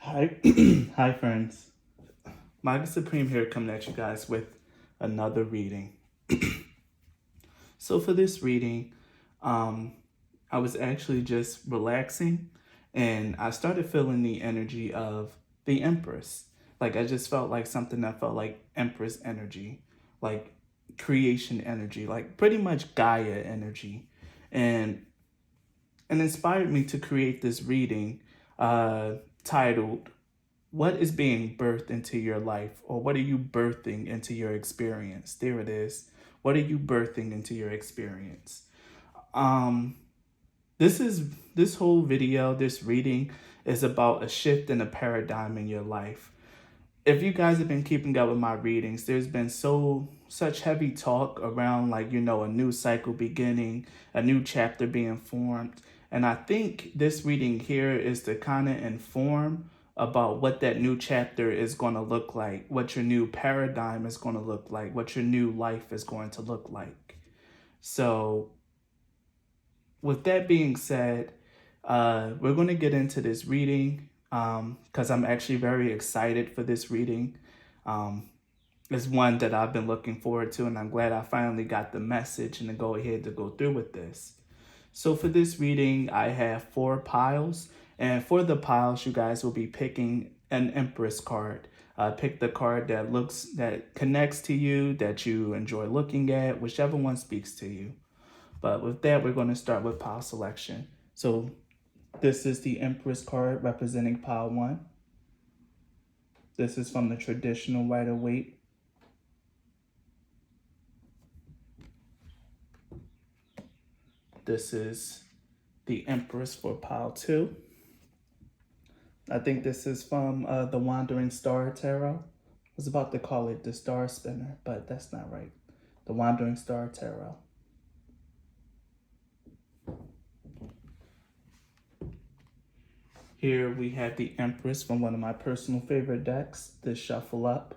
Hi, hi friends. Maga Supreme here coming at you guys with another reading. So for this reading, um, I was actually just relaxing and I started feeling the energy of the Empress. Like I just felt like something that felt like Empress energy, like creation energy, like pretty much Gaia energy. And and inspired me to create this reading titled what is being birthed into your life, or what are you birthing into your experience? There it is. What are you birthing into your experience? um this whole video, this reading, is about a shift in a paradigm in your life. If you guys have been keeping up with my readings, there's been such heavy talk around, like, a new cycle beginning, a new chapter being formed. And I think this reading here is to kind of inform about what that new chapter is going to look like, what your new paradigm is going to look like, what your new life is going to look like. So with that being said, we're going to get into this reading because I'm actually very excited for this reading. Um, it's one that I've been looking forward to, and I'm glad I finally got the message and to go ahead to go through with this. So for this reading, I have 4 piles, and for the piles, you guys will be picking an Empress card. Pick the card that connects to you, that you enjoy looking at, whichever one speaks to you. But with that, we're going to start with pile selection. So this is the Empress card representing pile 1. This is from the traditional Rider-Waite. This is the Empress for pile 2. I think this is from the Wandering Star Tarot. I was about to call it the Star Spinner, but that's not right. The Wandering Star Tarot. Here we have the Empress from one of my personal favorite decks, the Shuffle Up.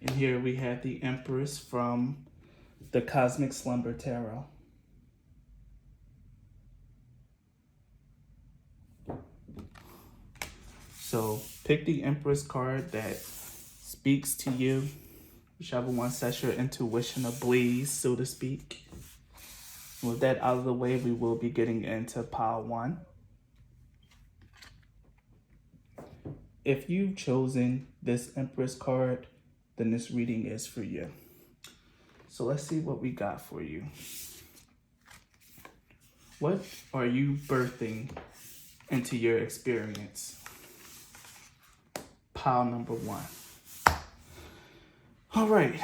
And here we have the Empress from the Cosmic Slumber Tarot. So pick the Empress card that speaks to you, whichever one sets your intuition ablaze, so to speak. With that out of the way, we will be getting into pile 1. If you've chosen this Empress card, then this reading is for you. So let's see what we got for you. What are you birthing into your experience? Pile number 1. All right.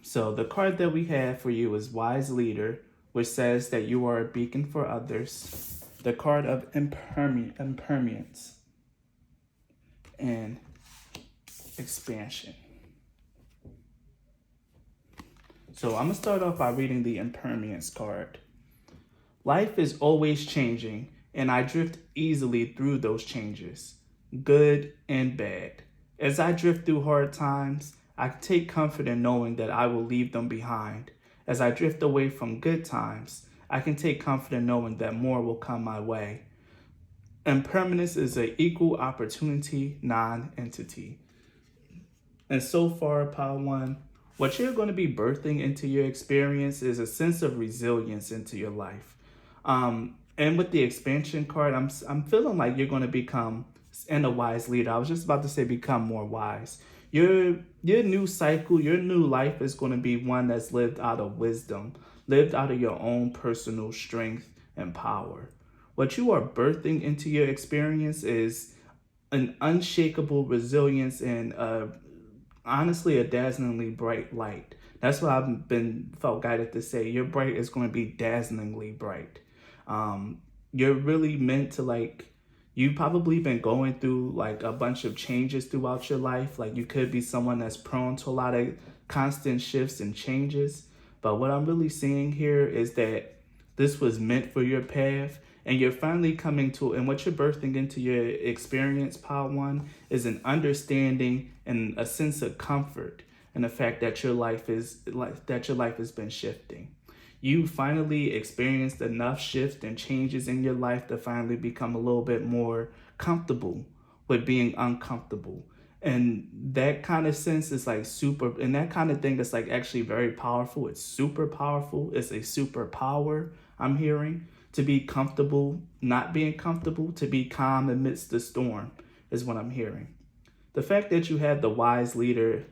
So the card that we have for you is Wise Leader, which says that you are a beacon for others. The card of impermanence and expansion. So I'm going to start off by reading the impermanence card. Life is always changing, and I drift easily through those changes, good and bad. As I drift through hard times, I take comfort in knowing that I will leave them behind. As I drift away from good times, I can take comfort in knowing that more will come my way. Impermanence is an equal opportunity non-entity. And so far, pile 1, what you're going to be birthing into your experience is a sense of resilience into your life. And with the expansion card, I'm feeling like you're going to become, and a wise leader. I was just about to say become more wise. Your new cycle, your new life is going to be one that's lived out of wisdom, lived out of your own personal strength and power. What you are birthing into your experience is an unshakable resilience and honestly a dazzlingly bright light. That's what I've been felt guided to say. Your bright is going to be dazzlingly bright. You're really meant to, like, you've probably been going through like a bunch of changes throughout your life. Like, you could be someone that's prone to a lot of constant shifts and changes. But what I'm really seeing here is that this was meant for your path, and you're finally coming to, and what you're birthing into your experience, pile 1, is an understanding and a sense of comfort in the fact that your life has been shifting. You finally experienced enough shifts and changes in your life to finally become a little bit more comfortable with being uncomfortable. And that kind of sense is like super, and that kind of thing is like actually very powerful. It's super powerful. It's a superpower, I'm hearing. To be comfortable, not being comfortable, to be calm amidst the storm is what I'm hearing. The fact that you have the wise leader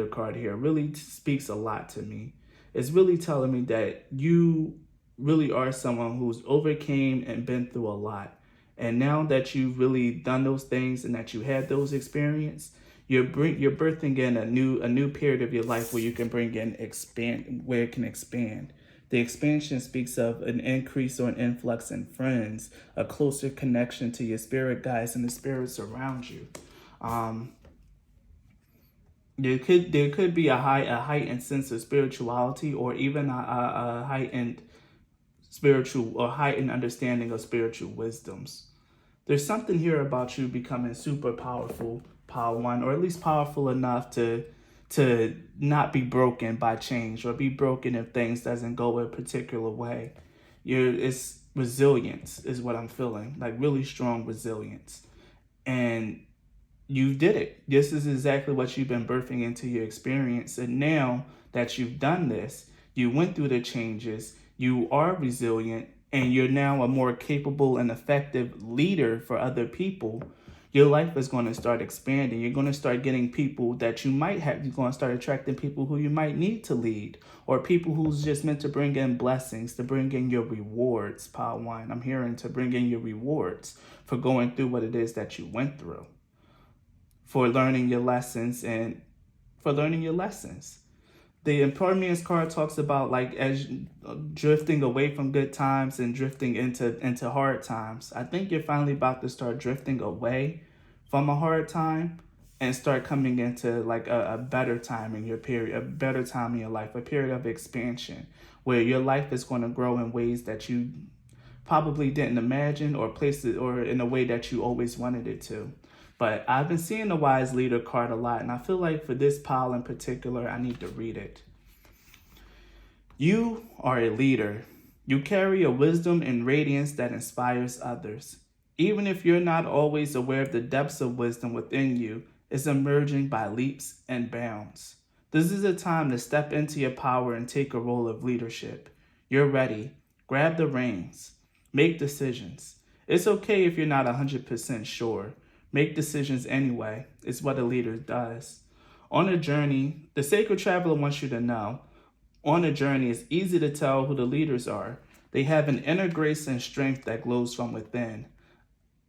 card here really speaks a lot to me. It's really telling me that you really are someone who's overcame and been through a lot. And now that you've really done those things and that you had those experiences, you're birthing in a new period of your life where you can bring in expand where it can expand. The expansion speaks of an increase or an influx in friends, a closer connection to your spirit guides and the spirits around you. Um, there could be a heightened sense of spirituality, or even a heightened spiritual or heightened understanding of spiritual wisdoms. There's something here about you becoming super powerful, power one, or at least powerful enough to not be broken by change or be broken if things doesn't go a particular way. It's resilience is what I'm feeling, like really strong resilience. And you did it. This is exactly what you've been birthing into your experience. And now that you've done this, you went through the changes, you are resilient, and you're now a more capable and effective leader for other people. Your life is going to start expanding. You're going to start getting people that you might have. You're going to start attracting people who you might need to lead, or people who's just meant to bring in blessings, to bring in your rewards. Power one, I'm hearing to bring in your rewards for going through what it is that you went through, for learning your lessons and for learning your lessons. The impermanence card talks about like as drifting away from good times and drifting into hard times. I think you're finally about to start drifting away from a hard time and start coming into like a better time in your period, a better time in your life, a period of expansion where your life is going to grow in ways that you probably didn't imagine, or place it or in a way that you always wanted it to. But I've been seeing the wise leader card a lot, and I feel like for this pile in particular, I need to read it. You are a leader. You carry a wisdom and radiance that inspires others. Even if you're not always aware of the depths of wisdom within you, it's emerging by leaps and bounds. This is a time to step into your power and take a role of leadership. You're ready. Grab the reins. Make decisions. It's okay if you're not 100% sure. Make decisions anyway. It's what a leader does. On a journey, the sacred traveler wants you to know, on a journey, it's easy to tell who the leaders are. They have an inner grace and strength that glows from within.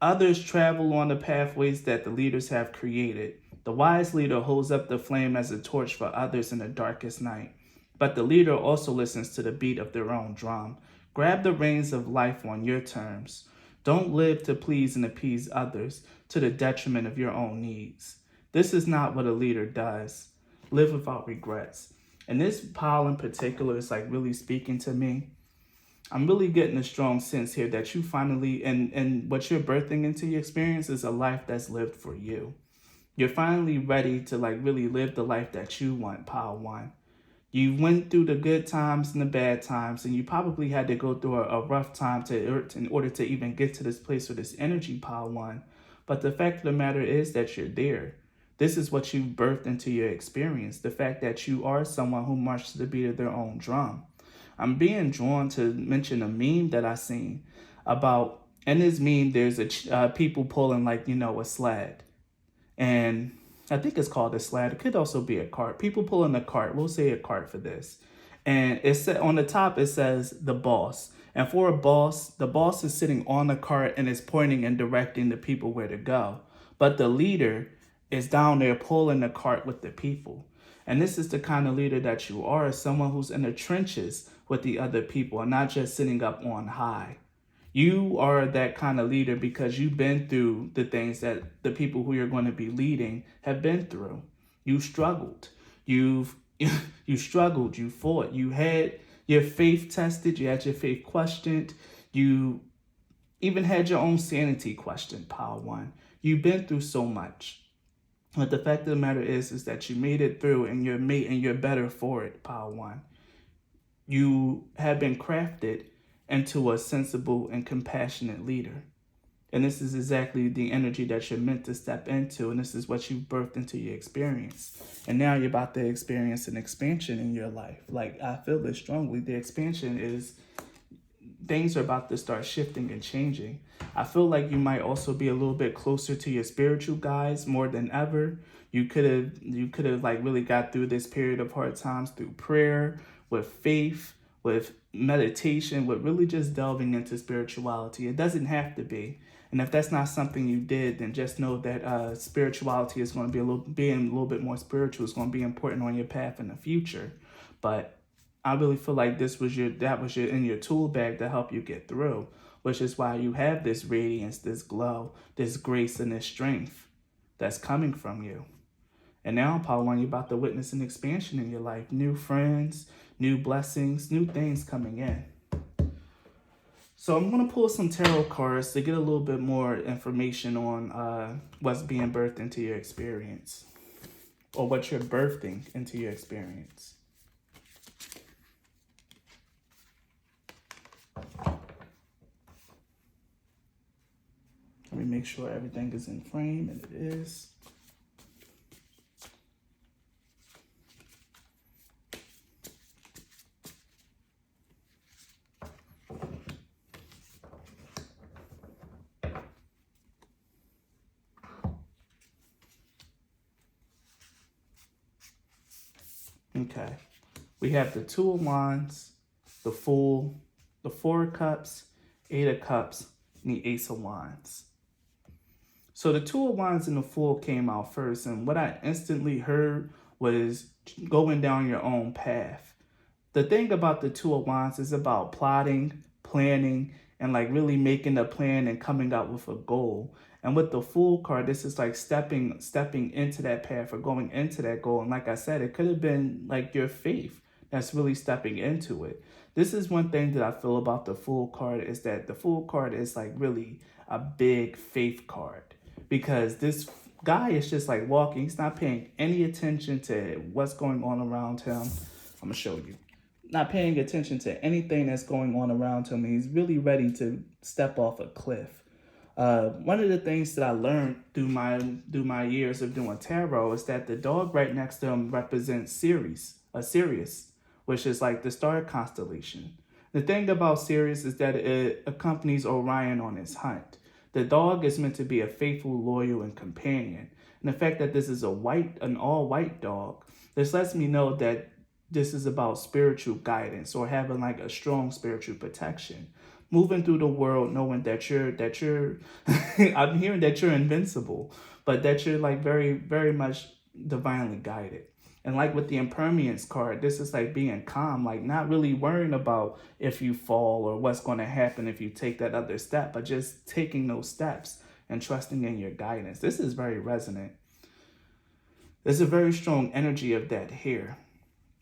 Others travel on the pathways that the leaders have created. The wise leader holds up the flame as a torch for others in the darkest night. But the leader also listens to the beat of their own drum. Grab the reins of life on your terms. Don't live to please and appease others to the detriment of your own needs. This is not what a leader does. Live without regrets. And this pile in particular is like really speaking to me. I'm really getting a strong sense here that you finally, and what you're birthing into your experience is a life that's lived for you. You're finally ready to like really live the life that you want, pile one. You went through the good times and the bad times, and you probably had to go through a rough time in order to even get to this place with this energy, pile one. But the fact of the matter is that you're there. This is what you've birthed into your experience. The fact that you are someone who marched to the beat of their own drum. I'm being drawn to mention a meme that I seen about, in this meme, there's people pulling like, a sled. And I think it's called a sled. It could also be a cart. People pulling a cart. We'll say a cart for this. And it's on the top, it says the boss. And for a boss, the boss is sitting on the cart and is pointing and directing the people where to go. But the leader is down there pulling the cart with the people. And this is the kind of leader that you are, someone who's in the trenches with the other people and not just sitting up on high. You are that kind of leader because you've been through the things that the people who you're going to be leading have been through. You struggled. You struggled. You fought. You had your faith tested. You had your faith questioned. You even had your own sanity questioned, Power One. You've been through so much. But the fact of the matter is that you made it through, and you're better for it, Power One. You have been crafted into a sensible and compassionate leader. And this is exactly the energy that you're meant to step into. And this is what you've birthed into your experience. And now you're about to experience an expansion in your life. Like, I feel this strongly. The expansion is things are about to start shifting and changing. I feel like you might also be a little bit closer to your spiritual guides more than ever. You could have like really got through this period of hard times through prayer, with faith, with meditation, with really just delving into spirituality. It doesn't have to be. And if that's not something you did, then just know that spirituality is going to be being a little bit more spiritual is going to be important on your path in the future. But I really feel like that was your in your tool bag to help you get through, which is why you have this radiance, this glow, this grace, and this strength that's coming from you. And now, Paul, when you're about to witness an expansion in your life, new friends, new blessings, new things coming in. So I'm going to pull some tarot cards to get a little bit more information on what's being birthed into your experience, or what you're birthing into your experience. Let me make sure everything is in frame, and it is. Okay. We have the Two of Wands, the Fool, the Four of Cups, Eight of Cups, and the Ace of Wands. So the Two of Wands and the Fool came out first, and what I instantly heard was going down your own path. The thing about the Two of Wands is about plotting, planning, and like really making a plan and coming up with a goal. And with the Fool card, this is like stepping into that path or going into that goal. And like I said, it could have been like your faith that's really stepping into it. This is one thing that I feel about the Fool card, is that the Fool card is like really a big faith card, because this guy is just like walking. He's not paying any attention to what's going on around him. I'm gonna show you. Not paying attention to anything that's going on around him. He's really ready to step off a cliff. One of the things that I learned through my years of doing tarot is that the dog right next to him represents Sirius, which is like the star constellation. The thing about Sirius is that it accompanies Orion on his hunt. The dog is meant to be a faithful, loyal, and companion. And the fact that this is an all-white dog, this lets me know that this is about spiritual guidance, or having like a strong spiritual protection. Moving through the world knowing that you're I'm hearing that you're invincible, but that you're like very, very much divinely guided. And like with the impermanence card, this is like being calm, like not really worrying about if you fall or what's going to happen if you take that other step, but just taking those steps and trusting in your guidance. This is very resonant. There's a very strong energy of that here.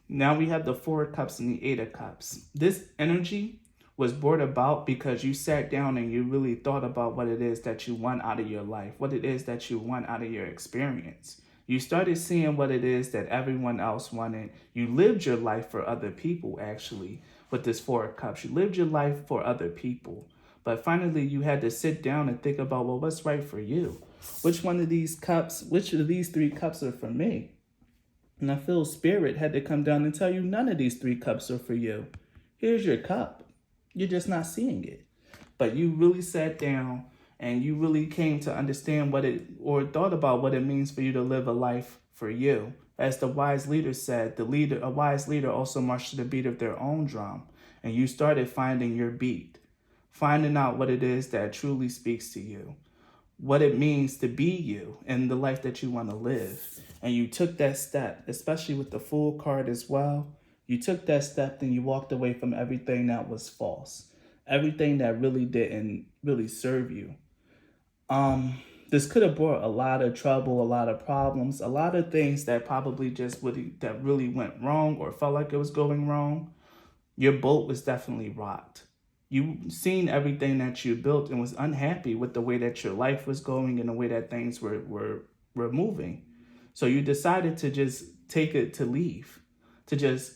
Now we have the Four of Cups and the Eight of Cups. This energy was brought about because you sat down and you really thought about what it is that you want out of your life, what it is that you want out of your experience. You started seeing what it is that everyone else wanted. You lived your life for other people, actually, with this Four of Cups. You lived your life for other people. But finally, you had to sit down and think about, well, what's right for you? Which of these three cups are for me? And I feel Spirit had to come down and tell you none of these three cups are for you. Here's your cup. You're just not seeing it. But you really sat down and you really came to understand or thought about what it means for you to live a life for you. As the wise leader said, a wise leader also marched to the beat of their own drum. And you started finding your beat, finding out what it is that truly speaks to you, what it means to be you and the life that you want to live. And you took that step, especially with the Fool card as well. You took that step, then you walked away from everything that was false, everything that really didn't really serve you. This could have brought a lot of trouble, a lot of problems, a lot of things that probably that really went wrong or felt like it was going wrong. Your boat was definitely rocked. You seen everything that you built and was unhappy with the way that your life was going and the way that things were moving. So you decided to just take it to leave, to just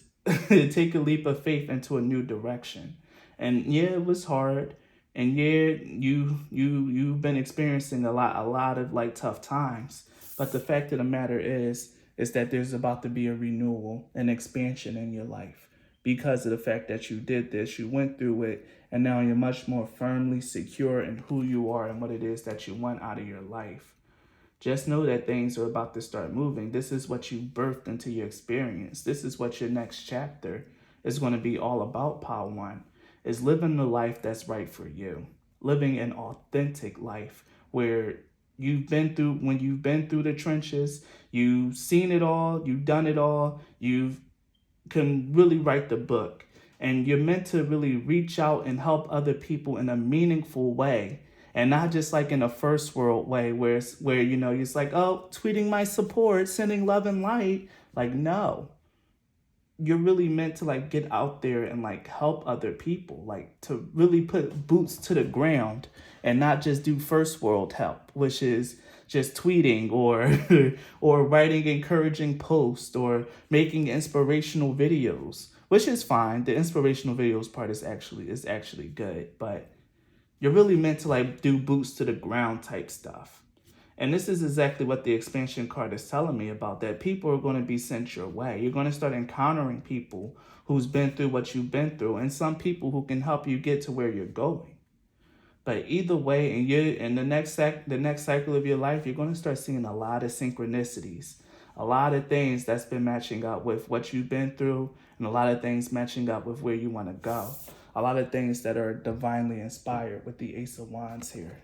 take a leap of faith into a new direction. And yeah, it was hard. And yeah, you've been experiencing a lot of like tough times. But the fact of the matter is that there's about to be a renewal, an expansion in your life because of the fact that you did this, you went through it, and now you're much more firmly secure in who you are and what it is that you want out of your life. Just know that things are about to start moving. This is what you birthed into your experience. This is what your next chapter is going to be all about, Power One, is living the life that's right for you. Living an authentic life where when you've been through the trenches, you've seen it all, you've done it all, you can really write the book. And you're meant to really reach out and help other people in a meaningful way, and not just like in a first world way where it's like, oh, tweeting my support, sending love and light. Like, no, you're really meant to like get out there and like help other people, like to really put boots to the ground and not just do first world help, which is just tweeting or or writing encouraging posts or making inspirational videos, which is fine. The inspirational videos part is actually good, but you're really meant to like do boots to the ground type stuff. And this is exactly what the expansion card is telling me about, that people are going to be sent your way. You're going to start encountering people who's been through what you've been through, and some people who can help you get to where you're going. But either way, in the next cycle of your life, you're going to start seeing a lot of synchronicities, a lot of things that's been matching up with what you've been through, and a lot of things matching up with where you want to go. A lot of things that are divinely inspired with the Ace of Wands here.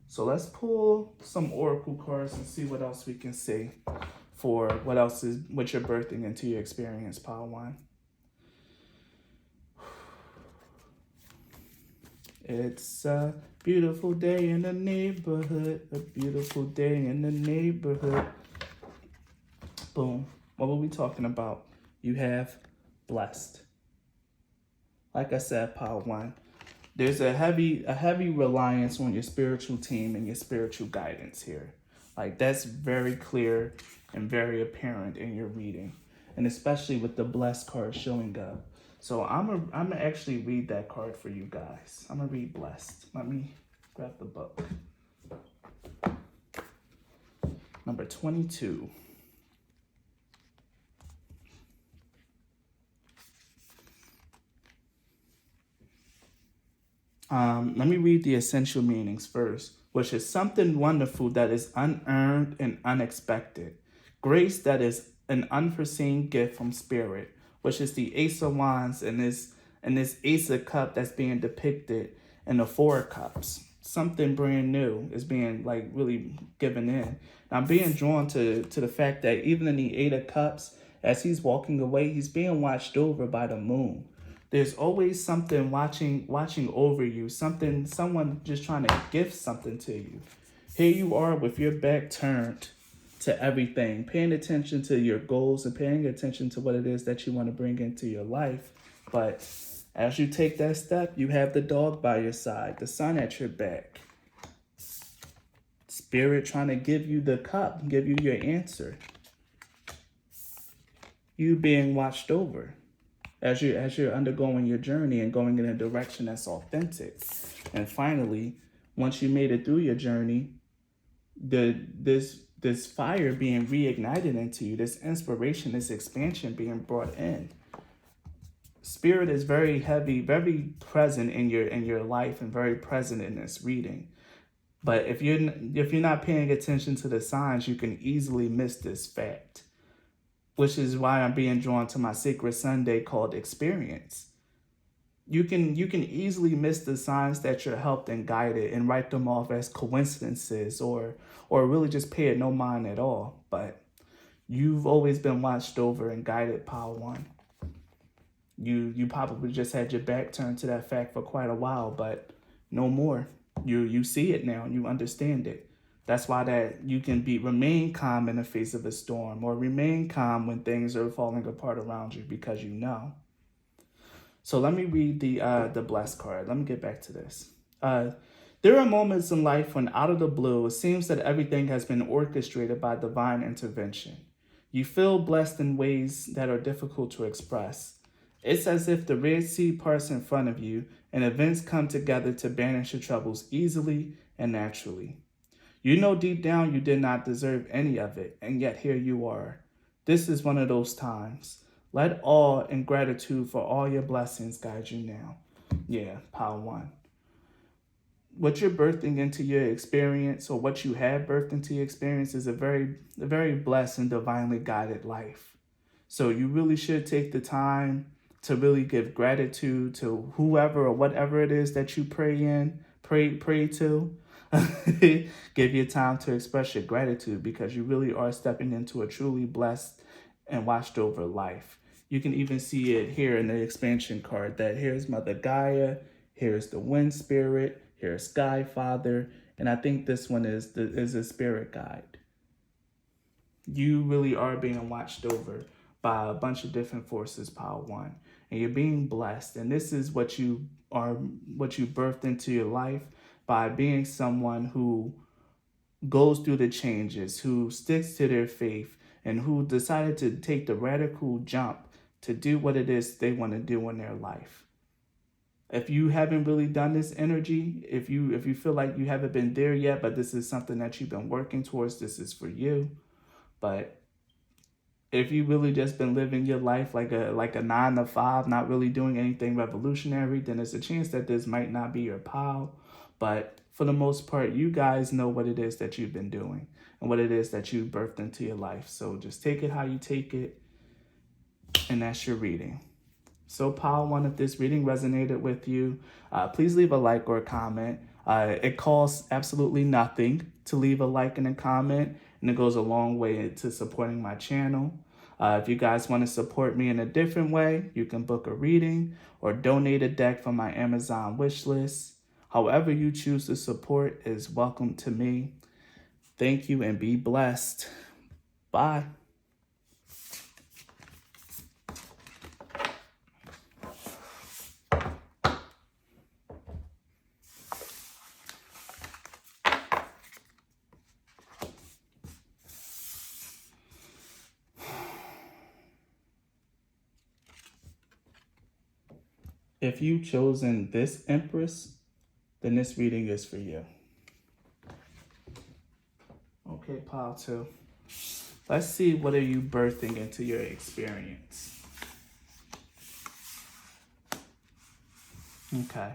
So let's pull some oracle cards and see what else we can see for what you're birthing into your experience, Power One. It's a beautiful day in the neighborhood, a beautiful day in the neighborhood. Boom. What were we talking about? You have blessed. Like I said, Power One, there's a heavy reliance on your spiritual team and your spiritual guidance here. Like, that's very clear and very apparent in your reading, and especially with the blessed card showing up. So I'm gonna actually read that card for you guys. I'm gonna read blessed. Let me grab the book. Number 22. Let me read the essential meanings first, which is something wonderful that is unearned and unexpected. Grace that is an unforeseen gift from spirit, which is the Ace of Wands and this Ace of Cup that's being depicted in the Four of Cups. Something brand new is being like really given in. And I'm being drawn to the fact that even in the Eight of Cups, as he's walking away, he's being watched over by the moon. There's always something watching over you, someone just trying to gift something to you. Here you are with your back turned to everything, paying attention to your goals and paying attention to what it is that you want to bring into your life. But as you take that step, you have the dog by your side, the sun at your back. Spirit trying to give you the cup, give you your answer. You being watched over as you're undergoing your journey and going in a direction that's authentic. And finally, once you made it through your journey, this fire being reignited into you, this inspiration, this expansion being brought in. Spirit is very heavy, very present in your life and very present in this reading. But if you're not paying attention to the signs, you can easily miss this fact, which is why I'm being drawn to my Sacred Sunday called Experience. You can easily miss the signs that you're helped and guided and write them off as coincidences or really just pay it no mind at all. But you've always been watched over and guided, Power One. You probably just had your back turned to that fact for quite a while, but no more. You see it now and you understand it. That's why that you can remain calm in the face of a storm, or remain calm when things are falling apart around you, because you know. So let me read the blessed card. Let me get back to this. There are moments in life when out of the blue, it seems that everything has been orchestrated by divine intervention. You feel blessed in ways that are difficult to express. It's as if the Red Sea parts in front of you and events come together to banish your troubles easily and naturally. You know deep down you did not deserve any of it, and yet here you are. This is one of those times. Let awe and gratitude for all your blessings guide you now. Yeah, pile one. What you're birthing into your experience, or what you have birthed into your experience, is a very blessed and divinely guided life. So you really should take the time to really give gratitude to whoever or whatever it is that you pray to. Give your time to express your gratitude, because you really are stepping into a truly blessed and watched over life. You can even see it here in the expansion card that here's Mother Gaia, here's the Wind Spirit, here's Sky Father, and I think this one is a spirit guide. You really are being watched over by a bunch of different forces, pile one, and you're being blessed. And this is what you birthed into your life by being someone who goes through the changes, who sticks to their faith, and who decided to take the radical jump to do what it is they want to do in their life. If you haven't really done this energy, if you feel like you haven't been there yet, but this is something that you've been working towards, this is for you. But if you really just been living your life like a 9 to 5, not really doing anything revolutionary, then there's a chance that this might not be your pile. But for the most part, you guys know what it is that you've been doing and what it is that you birthed into your life. So just take it how you take it, and that's your reading. So pile one, if this reading resonated with you, please leave a like or a comment. It costs absolutely nothing to leave a like and a comment, and it goes a long way to supporting my channel. If you guys want to support me in a different way, you can book a reading or donate a deck from my Amazon wish list. However you choose to support is welcome to me. Thank you and be blessed. Bye. If you've chosen this Empress, then this reading is for you. Okay, pile two. Let's see, what are you birthing into your experience? Okay.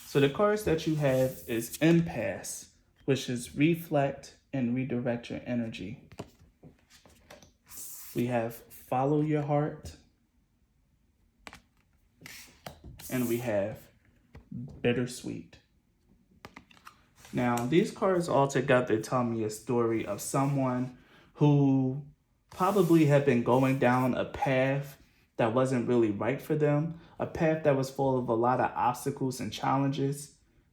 So the cards that you have is Empress, which is reflect and redirect your energy. We have follow your heart. And we have bittersweet. Now, these cards all together tell me a story of someone who probably had been going down a path that wasn't really right for them, a path that was full of a lot of obstacles and challenges.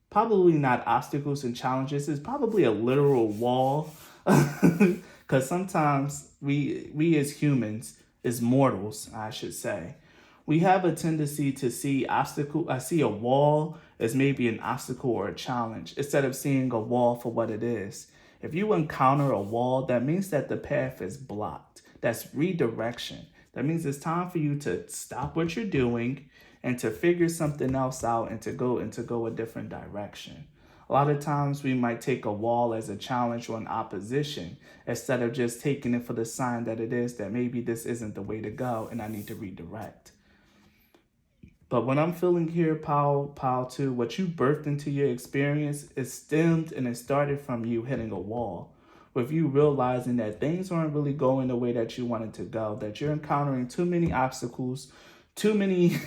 Probably not obstacles and challenges, it's probably a literal wall. Because sometimes we as humans, as mortals, I should say, we have a tendency to see a wall as maybe an obstacle or a challenge, instead of seeing a wall for what it is. If you encounter a wall, that means that the path is blocked. That's redirection. That means it's time for you to stop what you're doing and to figure something else out and to go a different direction. A lot of times we might take a wall as a challenge or an opposition, instead of just taking it for the sign that it is, that maybe this isn't the way to go and I need to redirect. But what I'm feeling here, pile two, what you birthed into your experience, is stemmed and it started from you hitting a wall. With you realizing that things aren't really going the way that you wanted to go, that you're encountering too many obstacles, too many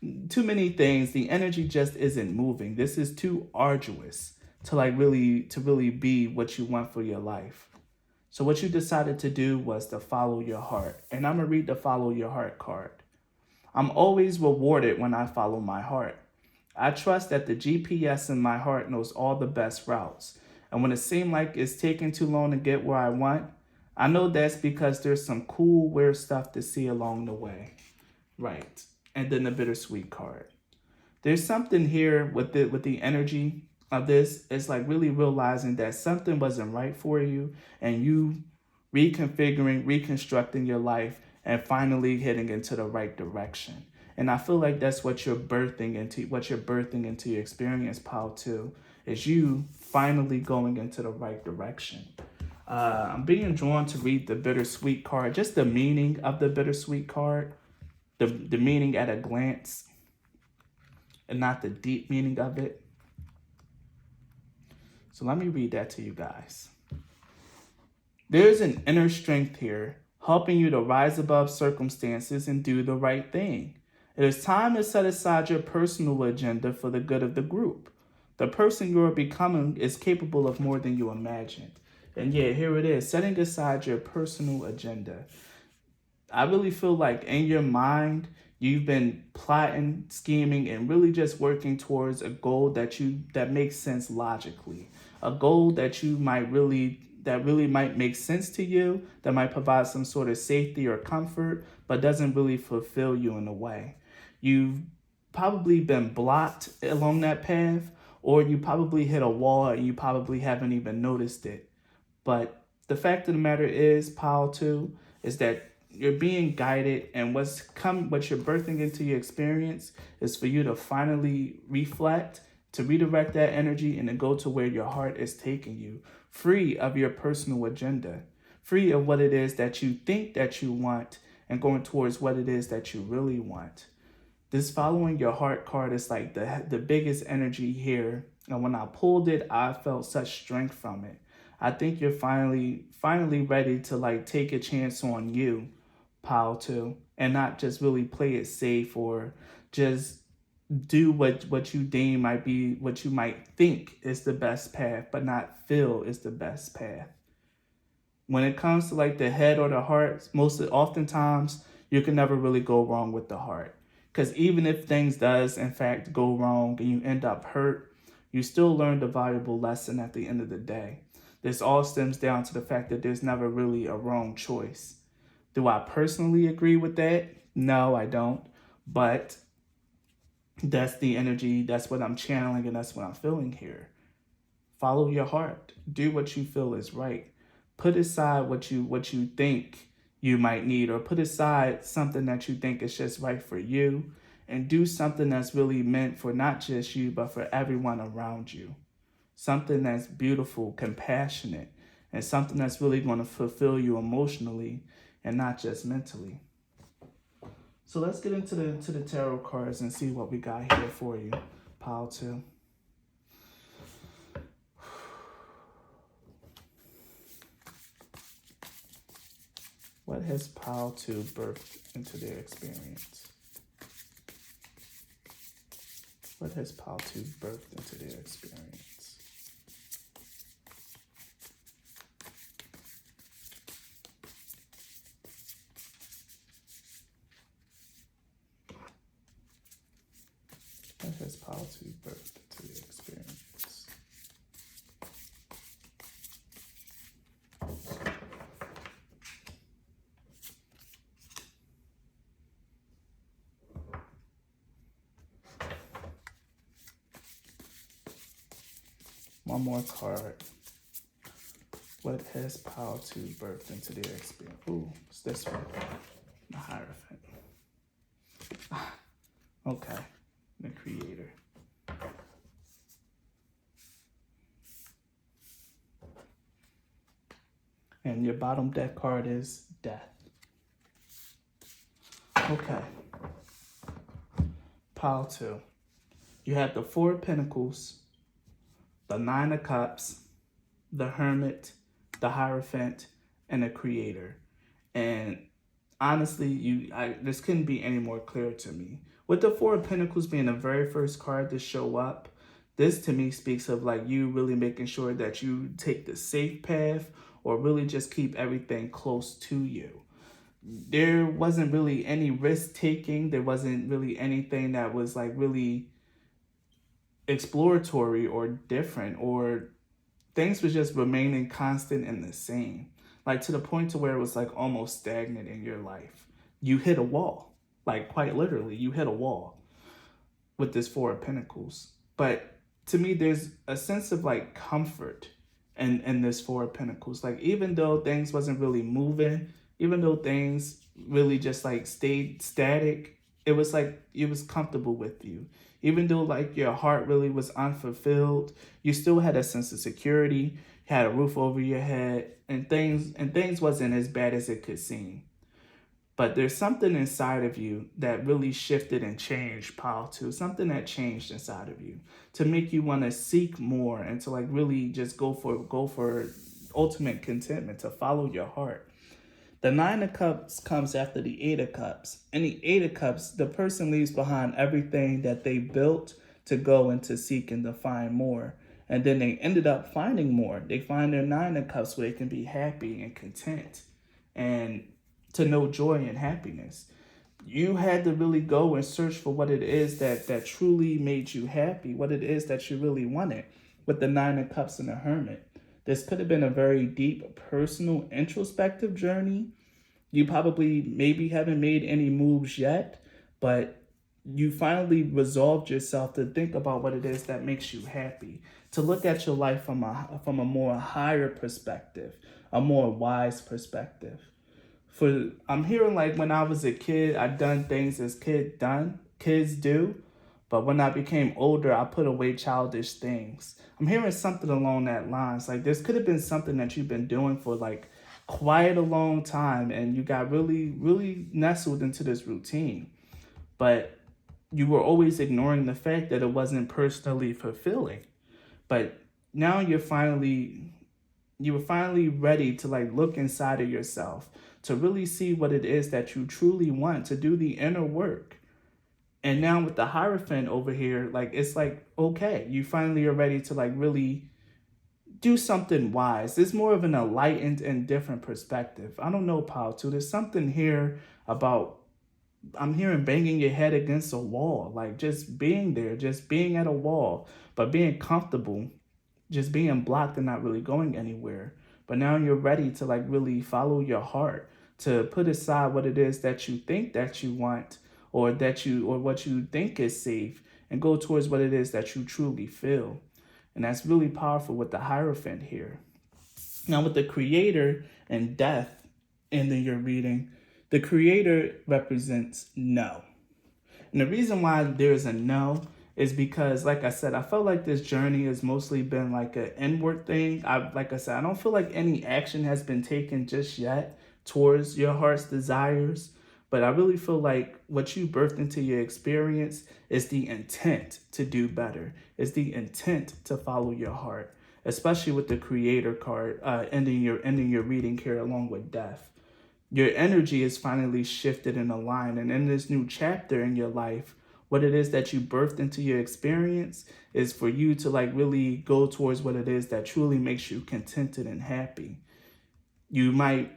things. The energy just isn't moving. This is too arduous to really be what you want for your life. So what you decided to do was to follow your heart. And I'm going to read the follow your heart card. I'm always rewarded when I follow my heart. I trust that the GPS in my heart knows all the best routes. And when it seems like it's taking too long to get where I want, I know that's because there's some cool, weird stuff to see along the way. Right. And then the bittersweet card. There's something here with the energy of this. It's like really realizing that something wasn't right for you, and you reconfiguring, reconstructing your life, and finally heading into the right direction. And I feel like that's what you're birthing into your experience, Pal, too, is you finally going into the right direction. I'm being drawn to read the bittersweet card, just the meaning of the bittersweet card, the meaning at a glance, and not the deep meaning of it. So let me read that to you guys. There's an inner strength here, helping you to rise above circumstances and do the right thing. It is time to set aside your personal agenda for the good of the group. The person you are becoming is capable of more than you imagined. And yeah, here it is, setting aside your personal agenda. I really feel like in your mind, you've been plotting, scheming, and really just working towards a goal that makes sense logically. A goal that really might make sense to you, that might provide some sort of safety or comfort, but doesn't really fulfill you in a way. You've probably been blocked along that path, or you probably hit a wall and you probably haven't even noticed it. But the fact of the matter is, Pile 2, is that you're being guided, and what you're birthing into your experience is for you to finally reflect, to redirect that energy, and to go to where your heart is taking you, free of your personal agenda, free of what it is that you think that you want, and going towards what it is that you really want. This following your heart card is like the biggest energy here. And when I pulled it, I felt such strength from it. I think you're finally ready to like take a chance on you, Pile 2, and not just really play it safe or just do what you deem might be what you might think is the best path, but not feel is the best path. When it comes to like the head or the heart, oftentimes you can never really go wrong with the heart. Because even if things does in fact go wrong and you end up hurt, you still learned a valuable lesson at the end of the day. This all stems down to the fact that there's never really a wrong choice. Do I personally agree with that? No, I don't. But that's the energy, that's what I'm channeling, and that's what I'm feeling here. Follow your heart. Do what you feel is right. Put aside what you think you might need, or put aside something that you think is just right for you, and do something that's really meant for not just you, but for everyone around you. Something that's beautiful, compassionate, and something that's really going to fulfill you emotionally and not just mentally. So let's get into the tarot cards and see what we got here for you, Pile 2. What has Pile 2 birthed into their experience? What has Pile 2 birthed into their experience? What has Pile 2 birthed into their experience? One more card. What has Pile 2 birthed into their experience? Ooh, it's this one. The Hierophant. Okay. The Creator. And your bottom deck card is Death. Okay. Pile 2. You have the Four of Pentacles, the Nine of Cups, the Hermit, the Hierophant, and the Creator. And honestly, this couldn't be any more clear to me. With the Four of Pentacles being the very first card to show up, this to me speaks of like you really making sure that you take the safe path, or really just keep everything close to you. There wasn't really any risk taking. There wasn't really anything that was like really exploratory or different, or things was just remaining constant and the same. Like to the point to where it was like almost stagnant in your life. You hit a wall. Like quite literally, you hit a wall with this Four of Pentacles. But to me, there's a sense of like comfort in this Four of Pentacles. Like, even though things wasn't really moving, even though things really just like stayed static, it was like it was comfortable with you. Even though like your heart really was unfulfilled, you still had a sense of security, had a roof over your head, and things wasn't as bad as it could seem. But there's something inside of you that really shifted and changed, Paul, too. Something that changed inside of you to make you want to seek more and to like really just go for ultimate contentment, to follow your heart. The Nine of Cups comes after the Eight of Cups. In the Eight of Cups, the person leaves behind everything that they built to go and to seek and to find more. And then they ended up finding more. They find their Nine of Cups where they can be happy and content and to know joy and happiness. You had to really go and search for what it is that truly made you happy, what it is that you really wanted with the Nine of Cups and the Hermit. This could have been a very deep, personal, introspective journey. You probably maybe haven't made any moves yet, but you finally resolved yourself to think about what it is that makes you happy, to look at your life from a more higher perspective, a more wise perspective. For I'm hearing like when I was a kid, I done things as kids do, but when I became older, I put away childish things. I'm hearing something along that lines. Like this could have been something that you've been doing for like quite a long time, and you got really, really nestled into this routine. But you were always ignoring the fact that it wasn't personally fulfilling. But now you were finally ready to like look inside of yourself, to really see what it is that you truly want, to do the inner work. And now with the Hierophant over here, like it's like, okay, you finally are ready to like really do something wise. There's more of an enlightened and different perspective. I don't know, Paul, too. There's something here about, I'm hearing banging your head against a wall, like just being there, just being at a wall, but being comfortable, just being blocked and not really going anywhere. But now you're ready to like really follow your heart, to put aside what it is that you think that you want, or what you think is safe, and go towards what it is that you truly feel. And that's really powerful with the Hierophant here. Now with the Creator and Death in your reading, the Creator represents no. And the reason why there's a no is because, like I said, I felt like this journey has mostly been like an inward thing. Like I said, I don't feel like any action has been taken just yet towards your heart's desires. But I really feel like what you birthed into your experience is the intent to do better, is the intent to follow your heart, especially with the Creator card ending your reading here along with Death. Your energy is finally shifted and aligned. And in this new chapter in your life, what it is that you birthed into your experience is for you to like really go towards what it is that truly makes you contented and happy. You might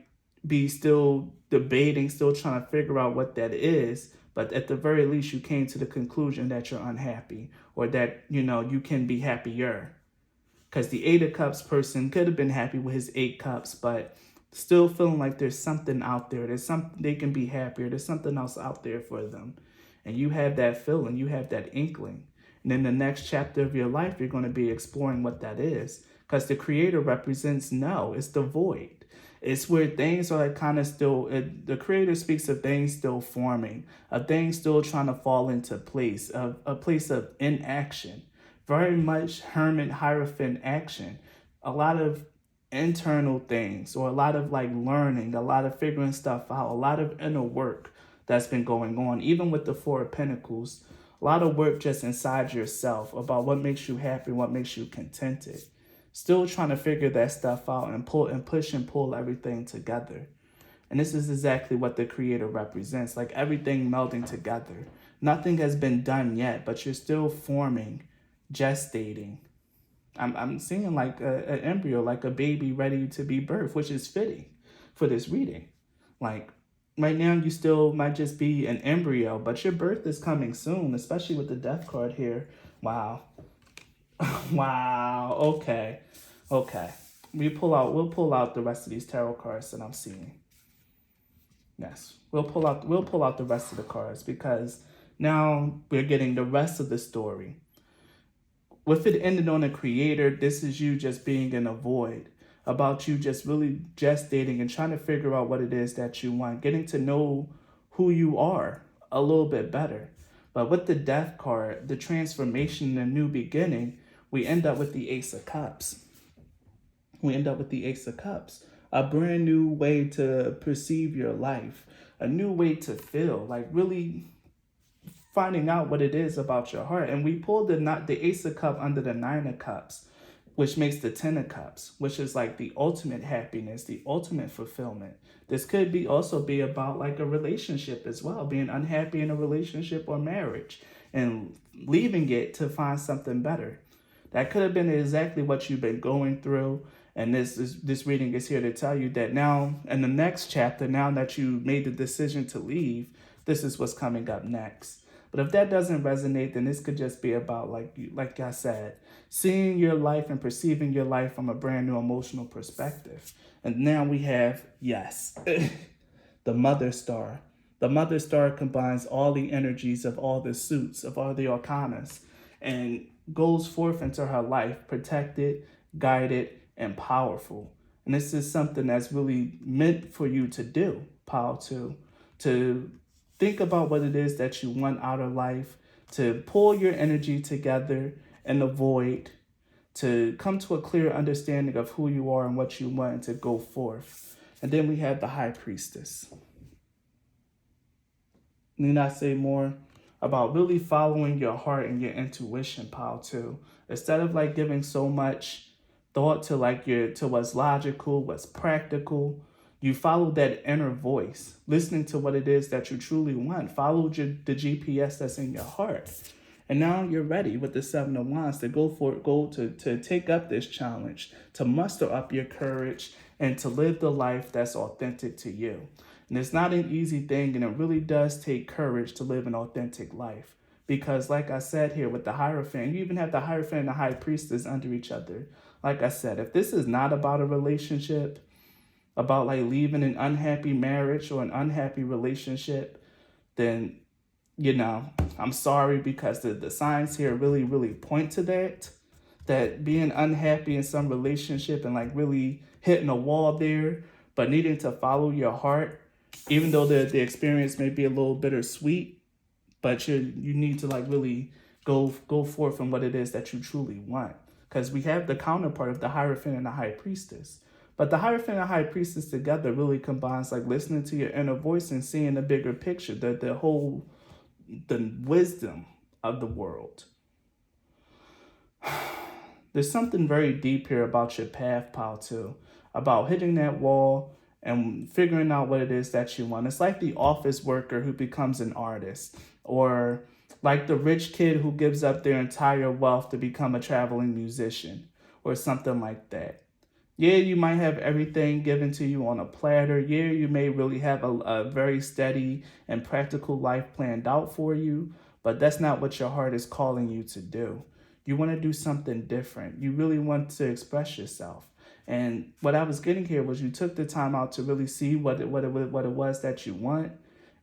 be still debating, still trying to figure out what that is, but at the very least, you came to the conclusion that you're unhappy, or that, you can be happier. Because the Eight of Cups person could have been happy with his 8 cups, but still feeling like there's something out there. There's something they can be happier. There's something else out there for them. And you have that feeling, you have that inkling. And in the next chapter of your life, you're going to be exploring what that is. Because the Creator represents no, it's the void. It's where things are like kind of still, the Creator speaks of things still forming, of things still trying to fall into place, of a place of inaction. Very much Hermit Hierophant action. A lot of internal things, or a lot of like learning, a lot of figuring stuff out, a lot of inner work that's been going on. Even with the Four of Pentacles, a lot of work just inside yourself about what makes you happy, what makes you contented. Still trying to figure that stuff out and push and pull everything together. And this is exactly what the Creator represents, like everything melding together. Nothing has been done yet, but you're still forming, gestating. I'm seeing like an embryo, like a baby ready to be birthed, which is fitting for this reading. Like right now, you still might just be an embryo, but your birth is coming soon, especially with the Death card here. Wow. Wow. Okay. We'll pull out the rest of these tarot cards that I'm seeing. Yes. We'll pull out the rest of the cards, because now we're getting the rest of the story. with it ended on a creator, this is you just being in a void, about you just really gestating and trying to figure out what it is that you want, getting to know who you are a little bit better. But with the death card, the transformation and new beginning, we end up with the Ace of Cups. We end up with the Ace of Cups, a brand new way to perceive your life, a new way to feel, like really finding out what it is about your heart. And we pulled the Ace of Cups under the Nine of Cups, which makes the Ten of Cups, which is like the ultimate happiness, the ultimate fulfillment. This could be also be about like a relationship as well, being unhappy in a relationship or marriage and leaving it to find something better. That could have been exactly what you've been going through. And this reading is here to tell you that now in the next chapter, now that you made the decision to leave, this is what's coming up next. But if that doesn't resonate, then this could just be about, like I said, seeing your life and perceiving your life from a brand new emotional perspective. And now we have, yes, the Mother Star. The Mother Star combines all the energies of all the suits, of all the arcanas, and goes forth into her life, protected, guided, and powerful. And this is something that's really meant for you to do, Pile 2, to think about what it is that you want out of life, to pull your energy together in the void, to come to a clear understanding of who you are and what you want, and to go forth. And then we have the High Priestess. Need I say more about really following your heart and your intuition, Pile 2? Instead of like giving so much thought to to what's logical, what's practical, you follow that inner voice, listening to what it is that you truly want. Follow the GPS that's in your heart. And now you're ready with the Seven of Wands to to take up this challenge, to muster up your courage, and to live the life that's authentic to you. And it's not an easy thing, and it really does take courage to live an authentic life. Because like I said here with the Hierophant, you even have the Hierophant and the High Priestess under each other. Like I said, if this is not about a relationship, about like leaving an unhappy marriage or an unhappy relationship, then, I'm sorry, because the signs here really, really point to that being unhappy in some relationship and like really hitting a wall there, but needing to follow your heart, even though the experience may be a little bittersweet, but you need to like really go forth from what it is that you truly want. Because we have the counterpart of the Hierophant and the High Priestess. But the Hierophant and High Priestess together really combines like listening to your inner voice and seeing the bigger picture, the wisdom of the world. There's something very deep here about your path, Pile 2, about hitting that wall and figuring out what it is that you want. It's like the office worker who becomes an artist, or like the rich kid who gives up their entire wealth to become a traveling musician, or something like that. Yeah, you might have everything given to you on a platter. Yeah, you may really have a very steady and practical life planned out for you, but that's not what your heart is calling you to do. You want to do something different. You really want to express yourself. And what I was getting here was you took the time out to really see what it was that you want.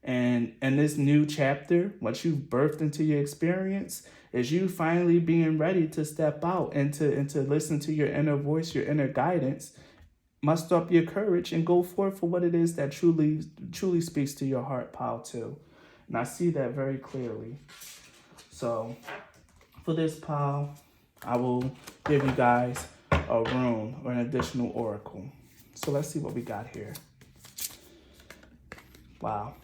And in this new chapter, what you've birthed into your experience is you finally being ready to step out and to listen to your inner voice, your inner guidance, muster up your courage and go forth for what it is that truly speaks to your heart, Pile 2. And I see that very clearly. So for this pile, I will give you guys a rune or an additional oracle. So let's see what we got here. Wow.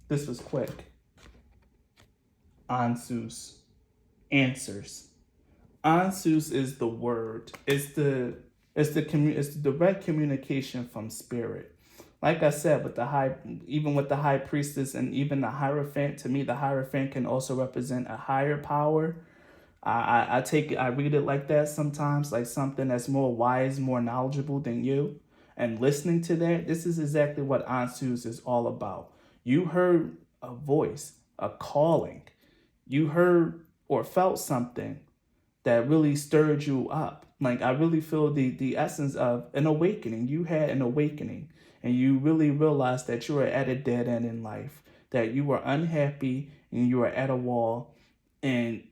This was quick. Ansus. Answers. Ansus is the word. It's the direct communication from spirit. Like I said, with the high priestess and even the Hierophant, to me the Hierophant can also represent a higher power. I read it like that sometimes, like something that's more wise, more knowledgeable than you. And listening to that, this is exactly what Ansus is all about. You heard a voice, a calling. You heard or felt something that really stirred you up. Like I really feel the essence of an awakening. You had an awakening and you really realized that you were at a dead end in life, that you were unhappy and you were at a wall, and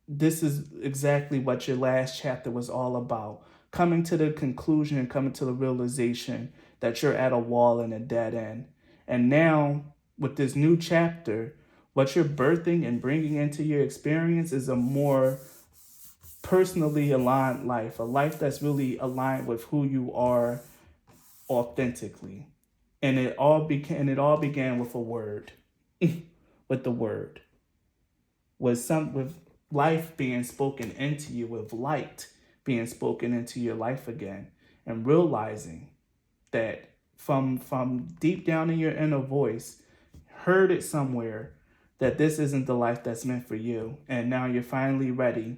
this is exactly what your last chapter was all about. Coming to the conclusion and coming to the realization that you're at a wall and a dead end. And now, with this new chapter, what you're birthing and bringing into your experience is a more personally aligned life, a life that's really aligned with who you are authentically. And it all began with a word, with the word, with life being spoken into you, with light being spoken into your life again, and realizing that from deep down in your inner voice, heard it somewhere that this isn't the life that's meant for you, and now you're finally ready,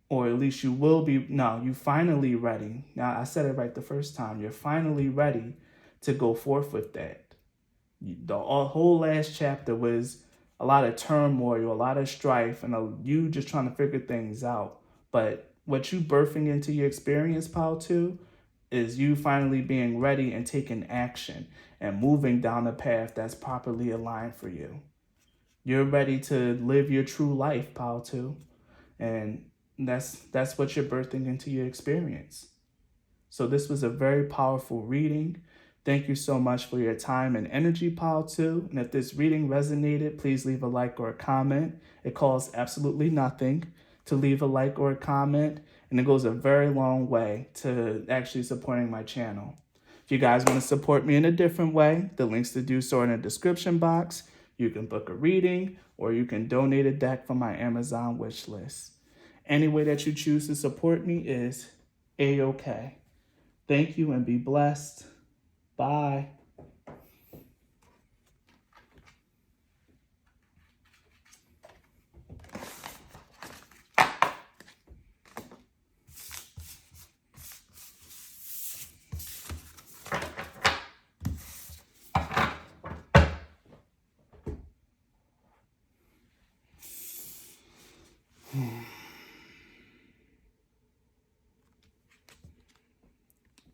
or at least you will be. No, you finally ready. Now I said it right the first time. You're finally ready to go forth with that. The whole last chapter was a lot of turmoil, a lot of strife, and you just trying to figure things out. But what you birthing into your experience, Pal, too, is you finally being ready and taking action and moving down a path that's properly aligned for you. You're ready to live your true life, Pal, too. And that's what you're birthing into your experience. So this was a very powerful reading. Thank you so much for your time and energy, Pal, too. And if this reading resonated, please leave a like or a comment. It costs absolutely nothing to leave a like or a comment, and it goes a very long way to actually supporting my channel. If you guys want to support me in a different way, the links to do so are in the description box. You can book a reading, or you can donate a deck from my Amazon wish list. Any way that you choose to support me is A-OK. Thank you and be blessed. Bye.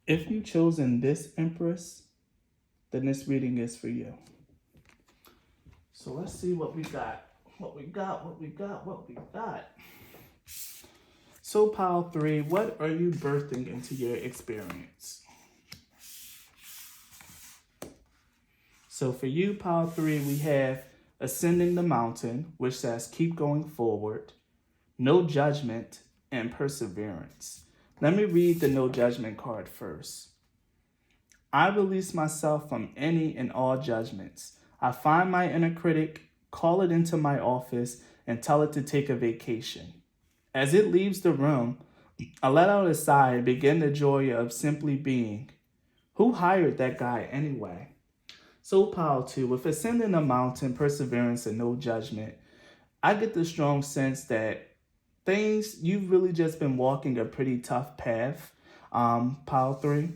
If you've chosen this Empress, then this reading is for you. So let's see what we got. What we got. So, Pile 3, what are you birthing into your experience? So for you, Pile 3, we have Ascending the Mountain, which says keep going forward, no judgment, and perseverance. Let me read the no judgment card first. I release myself from any and all judgments. I find my inner critic, call it into my office, and tell it to take a vacation. As it leaves the room, I let out a sigh and begin the joy of simply being. Who hired that guy anyway? So, Pile 2, with Ascending the Mountain, perseverance, and no judgment, I get the strong sense that you've really just been walking a pretty tough path, Pile 3.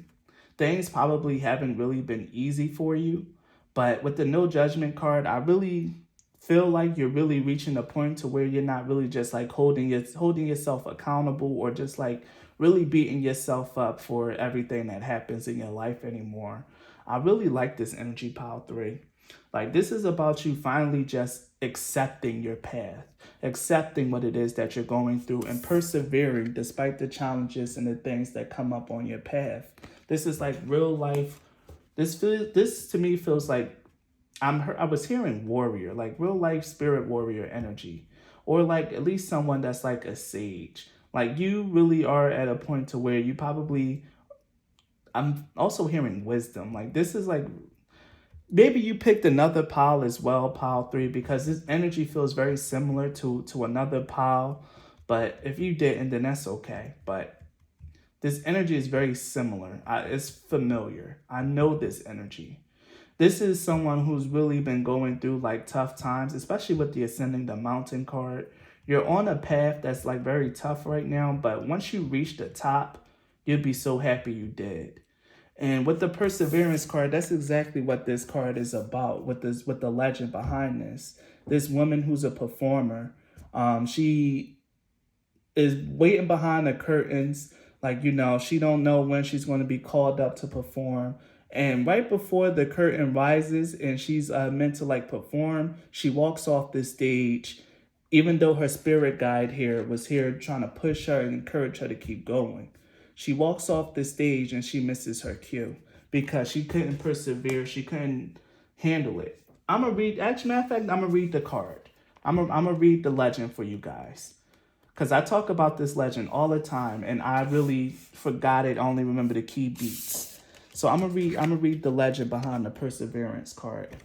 Things probably haven't really been easy for you, but with the no judgment card, I really feel like you're really reaching a point to where you're not really just like holding yourself accountable, or just like really beating yourself up for everything that happens in your life anymore. I really like this energy, Pile 3. Like, this is about you finally just accepting your path, accepting what it is that you're going through, and persevering despite the challenges and the things that come up on your path. This is like real life. This to me feels like I was hearing warrior, like real life spirit warrior energy, or like at least someone that's like a sage. Like, you really are at a point to where you probably. I'm also hearing wisdom. Like, this is like, maybe you picked another pile as well, Pile 3, because this energy feels very similar to another pile. But if you didn't, then that's okay. But this energy is very similar. It's familiar. I know this energy. This is someone who's really been going through like tough times, especially with the Ascending the Mountain card. You're on a path that's like very tough right now, but once you reach the top, you'll be so happy you did. And with the Perseverance card, that's exactly what this card is about, with the legend behind this. This woman who's a performer, she is waiting behind the curtains, like, she don't know when she's going to be called up to perform. And right before the curtain rises and she's meant to like perform, she walks off the stage Even though her spirit guide here was here trying to push her and encourage her to keep going, she walks off the stage and she misses her cue because she couldn't persevere. She couldn't handle it. I'm going to read, actually, matter of fact, I'm going to read the card. I'm going to read the legend for you guys. Because I talk about this legend all the time and I really forgot it, only remember the key beats. So I'm gonna read the legend behind the perseverance card.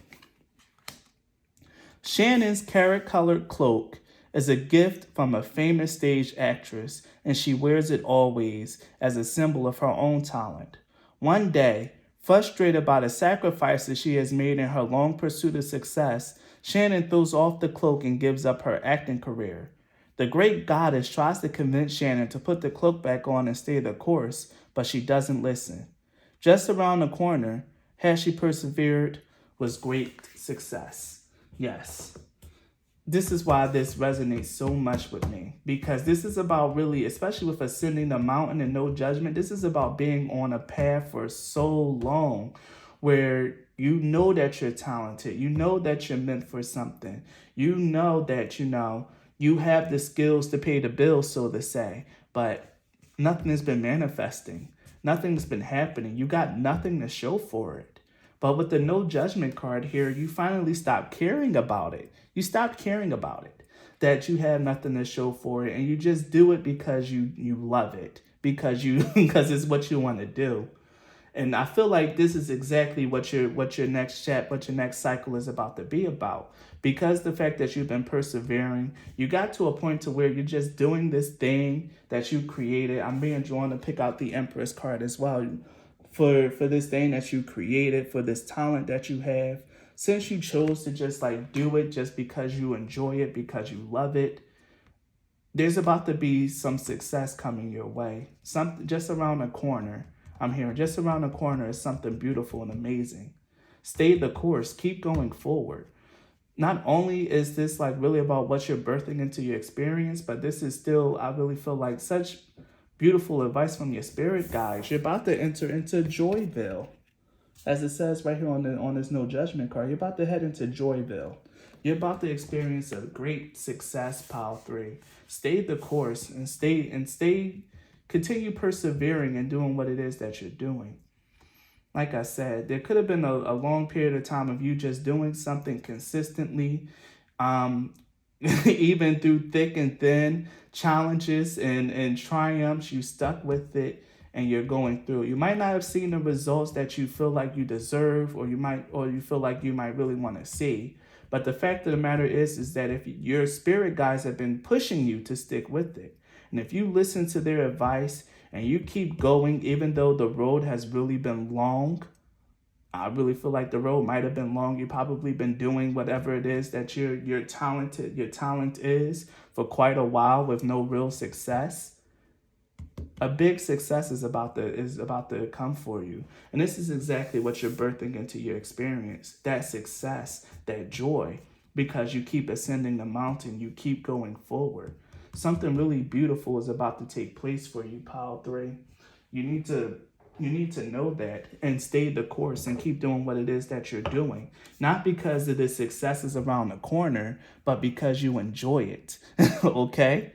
Shannon's carrot-colored cloak is a gift from a famous stage actress, and she wears it always as a symbol of her own talent. One day, frustrated by the sacrifices she has made in her long pursuit of success, Shannon throws off the cloak and gives up her acting career. The great goddess tries to convince Shannon to put the cloak back on and stay the course, but she doesn't listen. Just around the corner, had she persevered, was great success. Yes, this is why this resonates so much with me, because this is about really, especially with ascending the mountain and no judgment, this is about being on a path for so long where you know that you're talented, you know that you're meant for something, you know that, you have the skills to pay the bills, so to say, but nothing has been manifesting. Nothing's been happening. You got nothing to show for it. But with the no judgment card here, you finally stop caring about it. You stop caring about it, that you have nothing to show for it, and you just do it because you love it, because it's what you want to do. And I feel like this is exactly what your next cycle is about to be about. Because the fact that you've been persevering, you got to a point to where you're just doing this thing that you created. I'm being drawn to pick out the Empress card as well. For this thing that you created, for this talent that you have, since you chose to just like do it just because you enjoy it, because you love it, there's about to be some success coming your way. Something just around the corner. I'm hearing just around the corner is something beautiful and amazing. Stay the course. Keep going forward. Not only is this like really about what you're birthing into your experience, but this is still, I really feel like, such beautiful advice from your spirit guides. You're about to enter into Joyville. As it says right here on this no judgment card, you're about to head into Joyville. You're about to experience a great success, pile 3. Stay the course and continue persevering and doing what it is that you're doing. Like I said, there could have been a long period of time of you just doing something consistently, even through thick and thin challenges and triumphs. You stuck with it and you're going through it. You might not have seen the results that you feel like you deserve, or you feel like you might really want to see. But the fact of the matter is that if your spirit guides have been pushing you to stick with it, and if you listen to their advice and you keep going, even though the road has really been long, I really feel like the road might have been long. You've probably been doing whatever it is that your talent is for quite a while with no real success. A big success is about to come for you. And this is exactly what you're birthing into your experience. That success, that joy, because you keep ascending the mountain, you keep going forward. Something really beautiful is about to take place for you, pile 3. You need to know that and stay the course and keep doing what it is that you're doing. Not because of the success is around the corner, but because you enjoy it. Okay?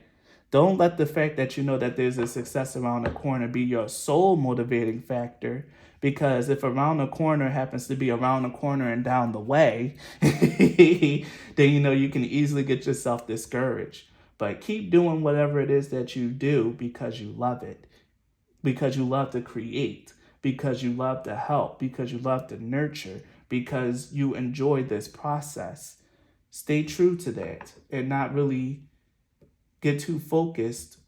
Don't let the fact that you know that there's a success around the corner be your sole motivating factor. Because if around the corner happens to be around the corner and down the way, then you can easily get yourself discouraged. But keep doing whatever it is that you do because you love it, because you love to create, because you love to help, because you love to nurture, because you enjoy this process. Stay true to that and not really get too focused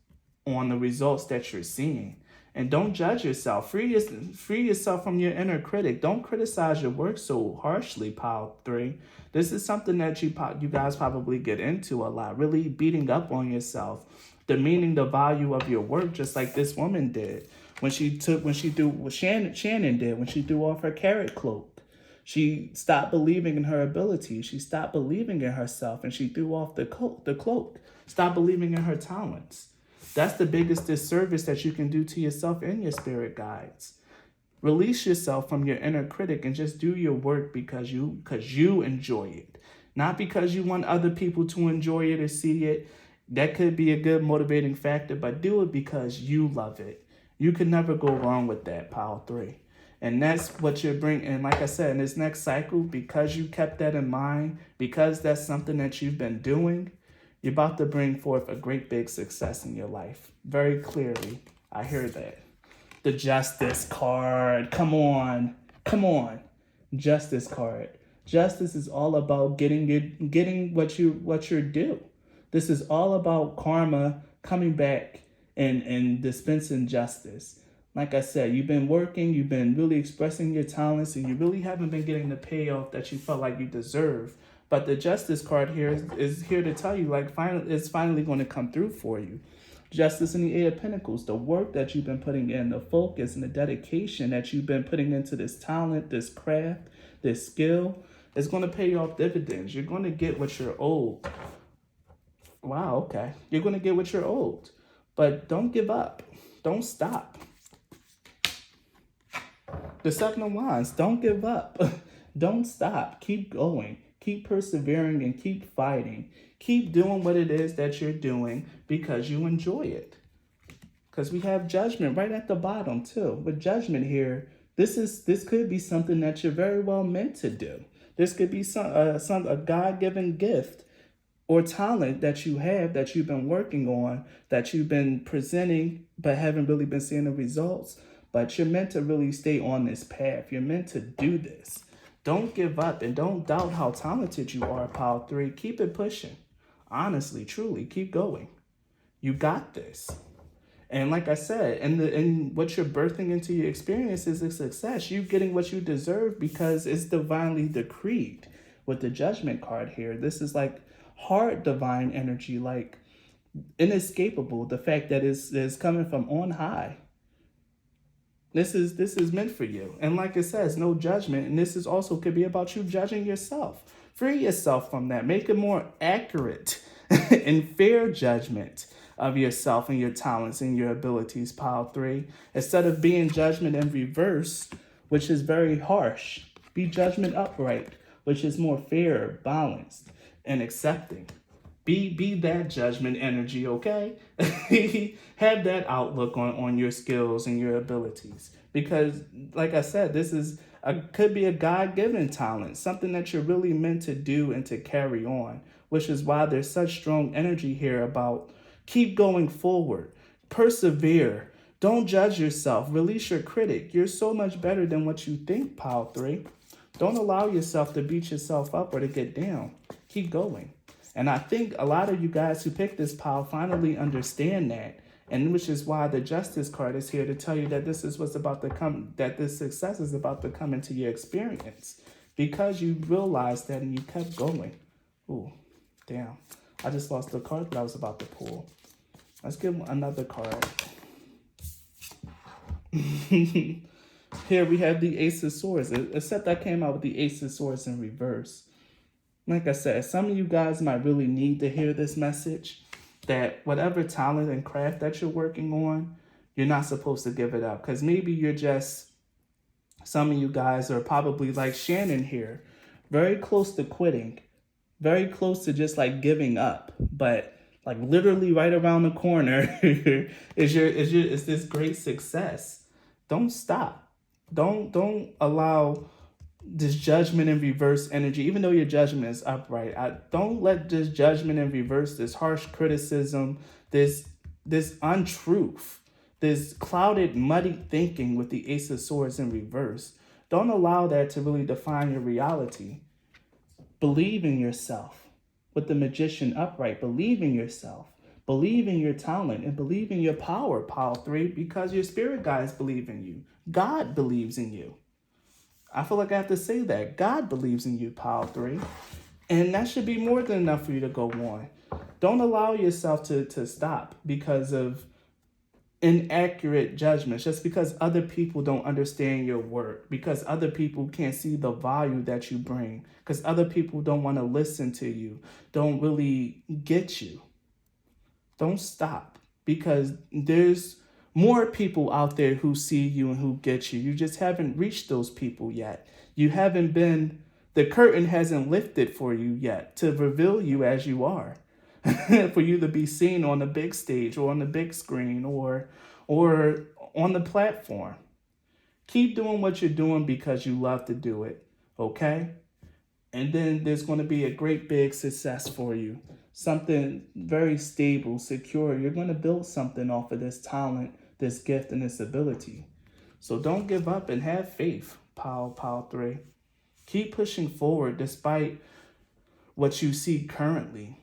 on the results that you're seeing. And don't judge yourself. Free yourself from your inner critic. Don't criticize your work so harshly, pile 3. This is something that you guys probably get into a lot. Really beating up on yourself, demeaning the value of your work, just like this woman did when she threw what Shannon did when she threw off her carrot cloak. She stopped believing in her ability. She stopped believing in herself, and she threw off the cloak. Stopped believing in her talents. That's the biggest disservice that you can do to yourself and your spirit guides. Release yourself from your inner critic and just do your work because you enjoy it. Not because you want other people to enjoy it or see it. That could be a good motivating factor, but do it because you love it. You can never go wrong with that, pile 3. And that's what you're bringing. And like I said, in this next cycle, because you kept that in mind, because that's something that you've been doing, you're about to bring forth a great big success in your life. Very clearly, I hear that. The Justice card. Come on. Come on. Justice card. Justice is all about getting what you're due. This is all about karma coming back and dispensing justice. Like I said, you've been working, you've been really expressing your talents, and you really haven't been getting the payoff that you felt like you deserve. But the Justice card here is here to tell you, like, it's finally going to come through for you. Justice in the Eight of Pentacles, the work that you've been putting in, the focus and the dedication that you've been putting into this talent, this craft, this skill, is going to pay you off dividends. You're going to get what you're owed. Wow, okay. You're going to get what you're owed. But don't give up. Don't stop. The Seven of Wands, don't give up. Don't stop. Keep going. Keep persevering and keep fighting. Keep doing what it is that you're doing because you enjoy it. Because we have Judgment right at the bottom too. With Judgment here, this could be something that you're very well meant to do. This could be a God-given gift or talent that you have, that you've been working on, that you've been presenting but haven't really been seeing the results. But you're meant to really stay on this path. You're meant to do this. Don't give up and don't doubt how talented you are, pile 3. Keep it pushing. Honestly, truly, keep going. You got this. And like I said, and what you're birthing into your experience is a success. You're getting what you deserve because it's divinely decreed. With the Judgment card here, this is like hard divine energy, like inescapable. The fact that it's coming from on high. This is meant for you. And like it says, no judgment. And this is also could be about you judging yourself. Free yourself from that. Make a more accurate and fair judgment of yourself and your talents and your abilities, pile 3. Instead of being judgment in reverse, which is very harsh, be judgment upright, which is more fair, balanced, and accepting. Be that judgment energy, okay? Have that outlook on your skills and your abilities. Because, like I said, this could be a God-given talent, something that you're really meant to do and to carry on, which is why there's such strong energy here about keep going forward, persevere, don't judge yourself, release your critic. You're so much better than what you think, pile 3. Don't allow yourself to beat yourself up or to get down. Keep going. And I think a lot of you guys who picked this pile finally understand that. And which is why the Justice card is here to tell you that this is what's about to come, that this success is about to come into your experience. Because you realized that and you kept going. Ooh, damn. I just lost the card that I was about to pull. Let's give another card. Here we have the Ace of Swords. Except I came out with the Ace of Swords in reverse. Like I said, some of you guys might really need to hear this message, that whatever talent and craft that you're working on, you're not supposed to give it up. Because maybe you're just, some of you guys are probably like Shannon here, very close to quitting, very close to just like giving up. But like literally right around the corner is this great success. Don't stop. Don't allow this judgment in reverse energy, even though your judgment is upright. Don't let this judgment in reverse, this harsh criticism, this untruth, this clouded, muddy thinking with the Ace of Swords in reverse. Don't allow that to really define your reality. Believe in yourself with the Magician upright. Believe in yourself. Believe in your talent and believe in your power, pile 3, because your spirit guides believe in you. God believes in you. I feel like I have to say that. God believes in you, pile 3. And that should be more than enough for you to go on. Don't allow yourself to stop because of inaccurate judgments, just because other people don't understand your work, because other people can't see the value that you bring, because other people don't want to listen to you, don't really get you. Don't stop, because there's more people out there who see you and who get you. You just haven't reached those people yet. You haven't been The curtain hasn't lifted for you yet to reveal you as you are, for you to be seen on the big stage or on the big screen or on the platform. Keep doing what you're doing because you love to do it, okay? And then there's going to be a great big success for you. Something very stable, secure. You're going to build something off of this talent, this gift, and this ability. So don't give up and have faith, Pile 3. Keep pushing forward despite what you see currently.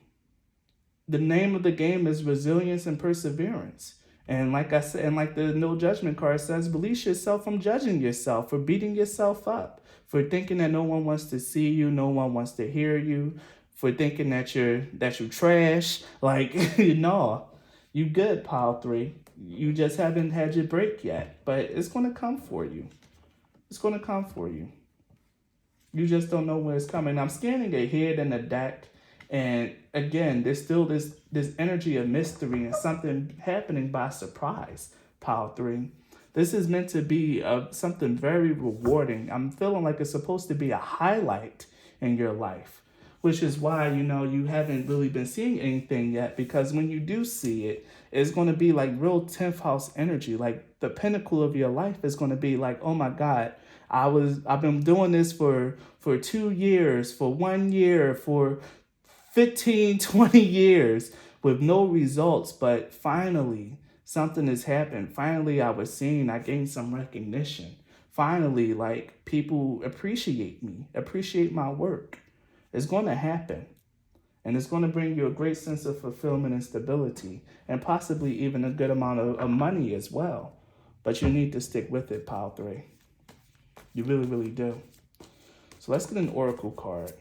The name of the game is resilience and perseverance. And like I said, and like the no judgment card says, release yourself from judging yourself, for beating yourself up, for thinking that no one wants to see you, no one wants to hear you, for thinking that you're trash. Like, no, you good, Pile 3. You just haven't had your break yet, but it's gonna come for you. It's gonna come for you. You just don't know where it's coming. I'm scanning ahead in the deck, and again, there's still this energy of mystery and something happening by surprise, Pile 3. This is meant to be something very rewarding. I'm feeling like it's supposed to be a highlight in your life, which is why, you haven't really been seeing anything yet, because when you do see it, it's going to be like real 10th house energy. Like the pinnacle of your life is going to be like, oh my God, I've been doing this for 2 years, for 1 year, for 15, 20 years with no results, but finally something has happened. Finally, I was seen. I gained some recognition. Finally, like, people appreciate me, appreciate my work. It's going to happen. And it's going to bring you a great sense of fulfillment and stability, and possibly even a good amount of money as well. But you need to stick with it, Pile 3. You really, really do. So let's get an oracle card.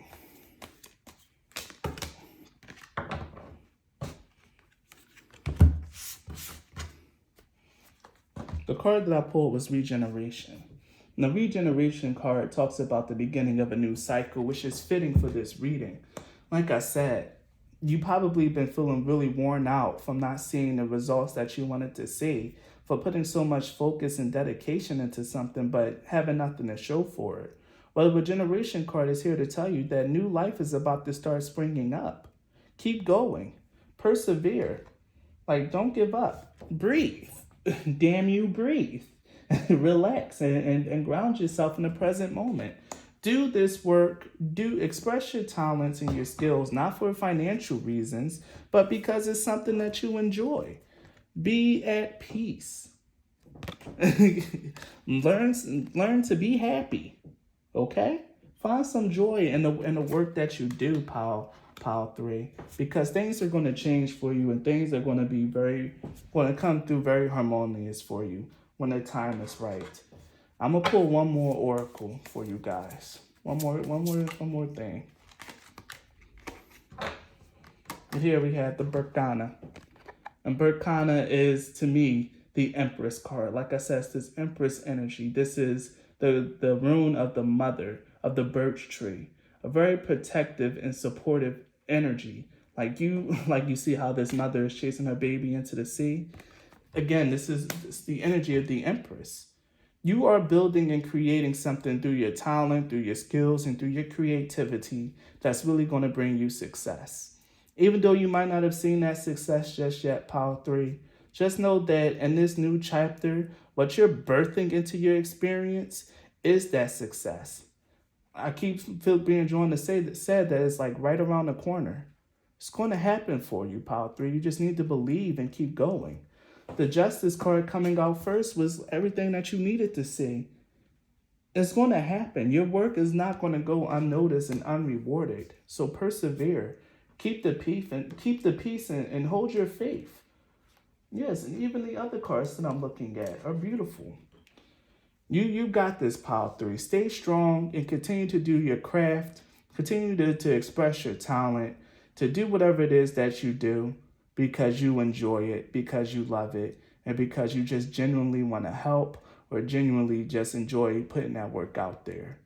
The card that I pulled was regeneration. And the regeneration card talks about the beginning of a new cycle, which is fitting for this reading. Like I said, you probably been feeling really worn out from not seeing the results that you wanted to see, for putting so much focus and dedication into something, but having nothing to show for it. Well, the regeneration card is here to tell you that new life is about to start springing up. Keep going. Persevere. Like, don't give up. Breathe. Damn you, breathe. Relax and ground yourself in the present moment. Do this work, express your talents and your skills, not for financial reasons, but because it's something that you enjoy. Be at peace. Learn to be happy. Okay? Find some joy in the work that you do, Pile 3, because things are going to change for you, and things are going to come through very harmonious for you when the time is right. I'm gonna pull one more oracle for you guys. One more thing. And here we have the Berkana. And Berkana is, to me, the Empress card. Like I said, it's this Empress energy. This is the rune of the mother of the birch tree. A very protective and supportive energy. Like you see how this mother is chasing her baby into the sea. Again, it's the energy of the Empress. You are building and creating something through your talent, through your skills, and through your creativity that's really going to bring you success. Even though you might not have seen that success just yet, Pile 3, just know that in this new chapter, what you're birthing into your experience is that success. I keep being drawn to say that it's like right around the corner. It's going to happen for you, Pile 3. You just need to believe and keep going. The Justice card coming out first was everything that you needed to see. It's going to happen. Your work is not going to go unnoticed and unrewarded. So persevere. Keep the peace and hold your faith. Yes, and even the other cards that I'm looking at are beautiful. You got this, Pile 3. Stay strong and continue to do your craft. Continue to express your talent, to do whatever it is that you do, because you enjoy it, because you love it, and because you just genuinely want to help, or genuinely just enjoy putting that work out there.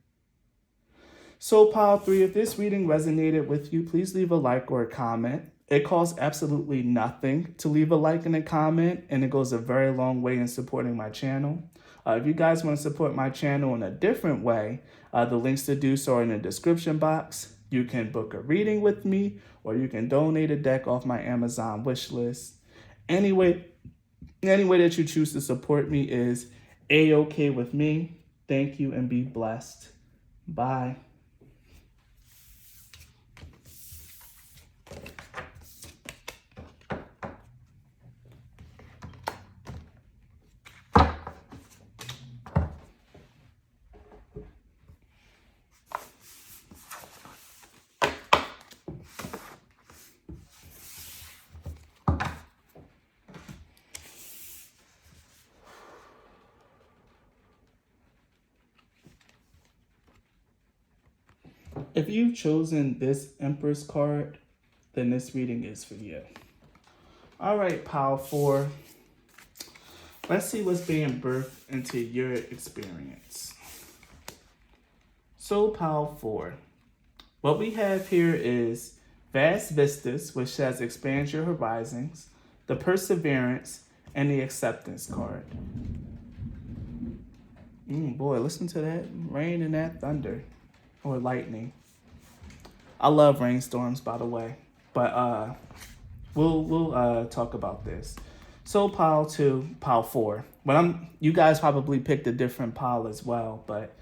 So, Pile 3, if this reading resonated with you, please leave a like or a comment. It costs absolutely nothing to leave a like and a comment, and it goes a very long way in supporting my channel. If you guys want to support my channel in a different way, the links to do so are in the description box. You can book a reading with me, or you can donate a deck off my Amazon wish list. Anyway, any way that you choose to support me is A-OK with me. Thank you and be blessed. Bye. If you've chosen this Empress card, then this reading is for you. All right, Pile 4. Let's see what's being birthed into your experience. So, Pile 4. What we have here is vast vistas, which says expand your horizons, the perseverance, and the acceptance card. Boy, listen to that rain and that thunder or lightning. I love rainstorms, by the way, but we'll talk about this. So pile 4. You guys probably picked a different pile as well, but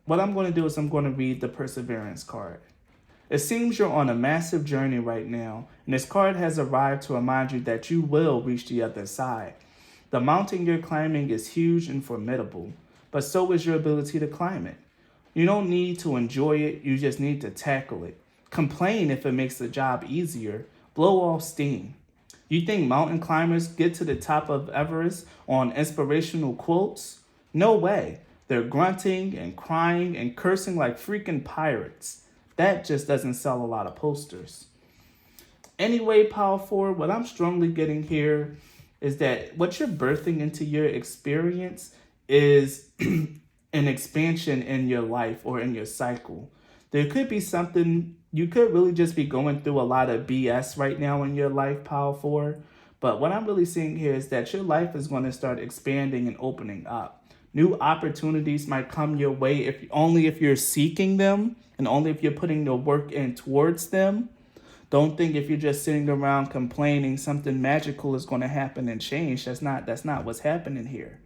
what I'm going to do is I'm going to read the perseverance card. It seems you're on a massive journey right now, and this card has arrived to remind you that you will reach the other side. The mountain you're climbing is huge and formidable, but so is your ability to climb it. You don't need to enjoy it, you just need to tackle it. Complain if it makes the job easier. Blow off steam. You think mountain climbers get to the top of Everest on inspirational quotes? No way. They're grunting and crying and cursing like freaking pirates. That just doesn't sell a lot of posters. Anyway, Pile 4, what I'm strongly getting here is that what you're birthing into your experience is an expansion in your life or in your cycle. There could be something, you could really just be going through a lot of BS right now in your life, Pile 4. But what I'm really seeing here is that your life is going to start expanding and opening up. New opportunities might come your way if you're seeking them and only if you're putting the work in towards them. Don't think if you're just sitting around complaining something magical is going to happen and change. That's not what's happening here.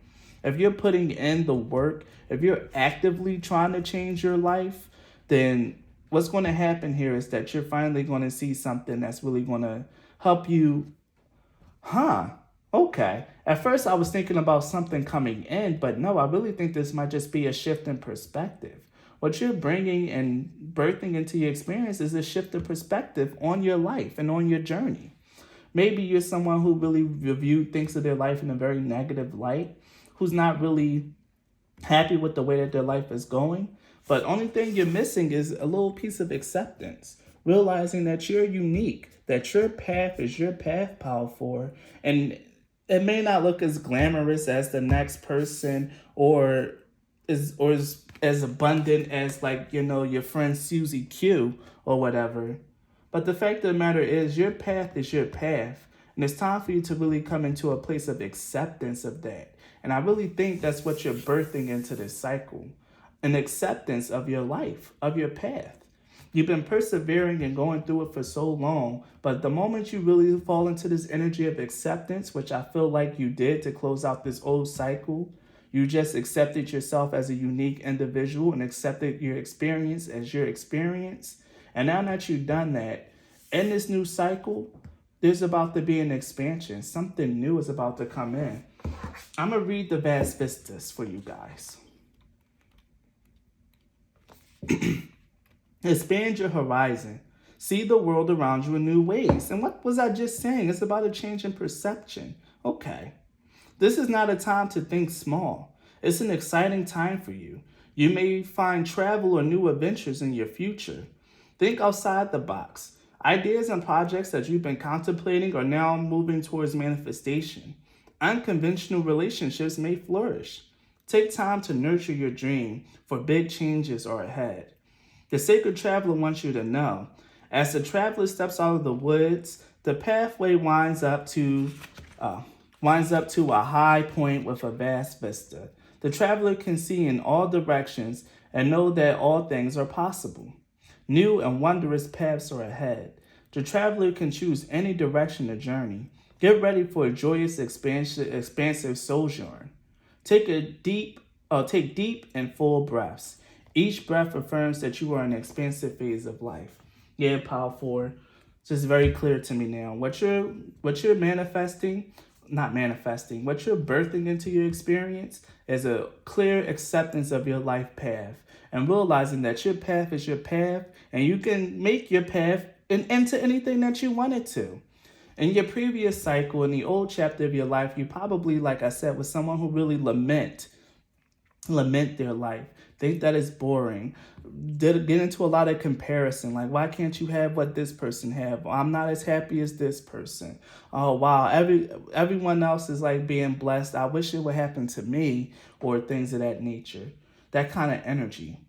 If you're putting in the work, if you're actively trying to change your life, then what's going to happen here is that you're finally going to see something that's really going to help you. Okay. At first I was thinking about something coming in, but no, I really think this might just be a shift in perspective. What you're bringing and birthing into your experience is a shift of perspective on your life and on your journey. Maybe you're someone who really thinks of their life in a very negative light, who's not really happy with the way that their life is going. But only thing you're missing is a little piece of acceptance, realizing that you're unique, that your path is your path, Pile 4, and it may not look as glamorous as the next person or as abundant as your friend Susie Q or whatever. But the fact of the matter is your path is your path. And it's time for you to really come into a place of acceptance of that. And I really think that's what you're birthing into this cycle. An acceptance of your life, of your path. You've been persevering and going through it for so long, but the moment you really fall into this energy of acceptance, which I feel like you did to close out this old cycle, you just accepted yourself as a unique individual and accepted your experience as your experience. And now that you've done that, in this new cycle, there's about to be an expansion. Something new is about to come in. I'm going to read the vast vistas for you guys. Expand your horizon. See the world around you in new ways. And what was I just saying? It's about a change in perception. Okay. This is not a time to think small. It's an exciting time for you. You may find travel or new adventures in your future. Think outside the box. Ideas and projects that you've been contemplating are now moving towards manifestation. Unconventional relationships may flourish. Take time to nurture your dream, for big changes are ahead. The sacred traveler wants you to know, as the traveler steps out of the woods, the pathway winds up to a high point with a vast vista. The traveler can see in all directions and know that all things are possible. New and wondrous paths are ahead. The traveler can choose any direction to journey. Get ready for a joyous, expansive sojourn. Take deep and full breaths. Each breath affirms that you are in an expansive phase of life. Yeah, Power 4. It's just very clear to me now. What you're manifesting, not manifesting, what you're birthing into your experience is a clear acceptance of your life path and realizing that your path is your path and you can make your path into anything that you want it to. In your previous cycle, in the old chapter of your life, you probably, like I said, was someone who really lament their life, think that it's boring, get into a lot of comparison, like why can't you have what this person have? I'm not as happy as this person. Oh wow, everyone else is like being blessed. I wish it would happen to me, or things of that nature. That kind of energy.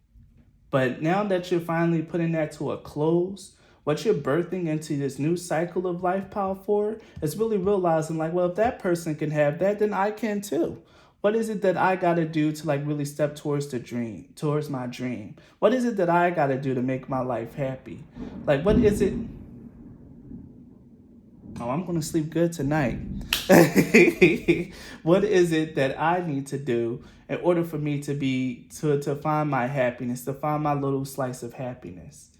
But now that you're finally putting that to a close, what you're birthing into this new cycle of life, Power 4, is really realizing like, well, if that person can have that, then I can too. What is it that I got to do to like really step towards my dream? What is it that I got to do to make my life happy? Like, what is it? Oh, I'm going to sleep good tonight. What is it that I need to do in order for me to find my happiness, to find my little slice of happiness?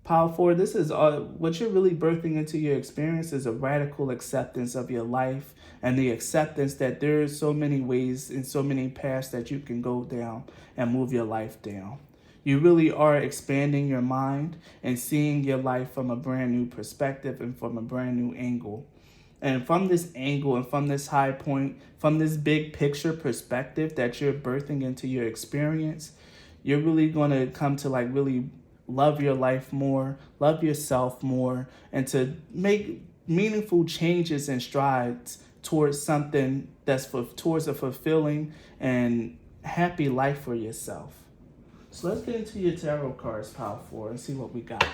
Power 4, this is what you're really birthing into your experience is a radical acceptance of your life and the acceptance that there are so many ways and so many paths that you can go down and move your life down. You really are expanding your mind and seeing your life from a brand new perspective and from a brand new angle. And from this angle and from this high point, from this big picture perspective that you're birthing into your experience, you're really going to come to like really love your life more, love yourself more, and to make meaningful changes and strides towards something towards a fulfilling and happy life for yourself. So let's get into your tarot cards, Power 4, and see what we got.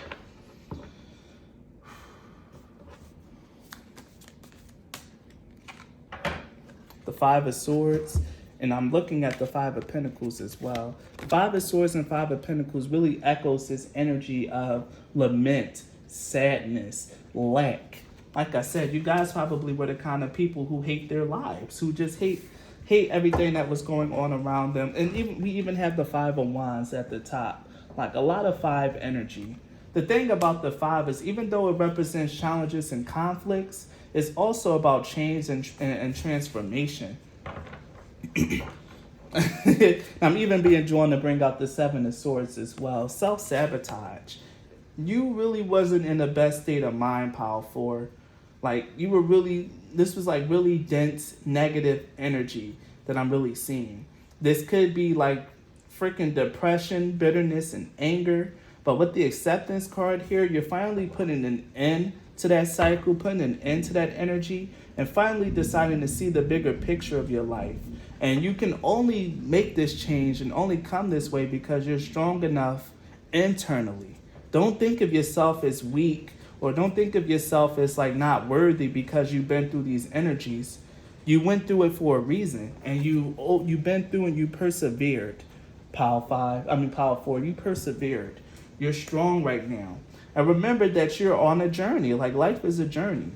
The Five of Swords, and I'm looking at the Five of Pentacles as well. The Five of Swords and Five of Pentacles really echoes this energy of lament, sadness, lack. Like I said, you guys probably were the kind of people who hate their lives, who just hate everything that was going on around them. And we even have the Five of Wands at the top. Like a lot of five energy. The thing about the five is even though it represents challenges and conflicts, it's also about change and transformation. I'm even being drawn to bring out the Seven of Swords as well. Self-sabotage. You really wasn't in the best state of mind, Power 4. Like, this was like really dense, negative energy that I'm really seeing. This could be like freaking depression, bitterness, and anger. But with the acceptance card here, you're finally putting an end to that cycle, putting an end to that energy, and finally deciding to see the bigger picture of your life. And you can only make this change and only come this way because you're strong enough internally. Don't think of yourself as weak, or don't think of yourself as like not worthy because you've been through these energies. You went through it for a reason, and you've been through and you persevered. Power 4, you persevered. You're strong right now. And remember that you're on a journey. Like, life is a journey.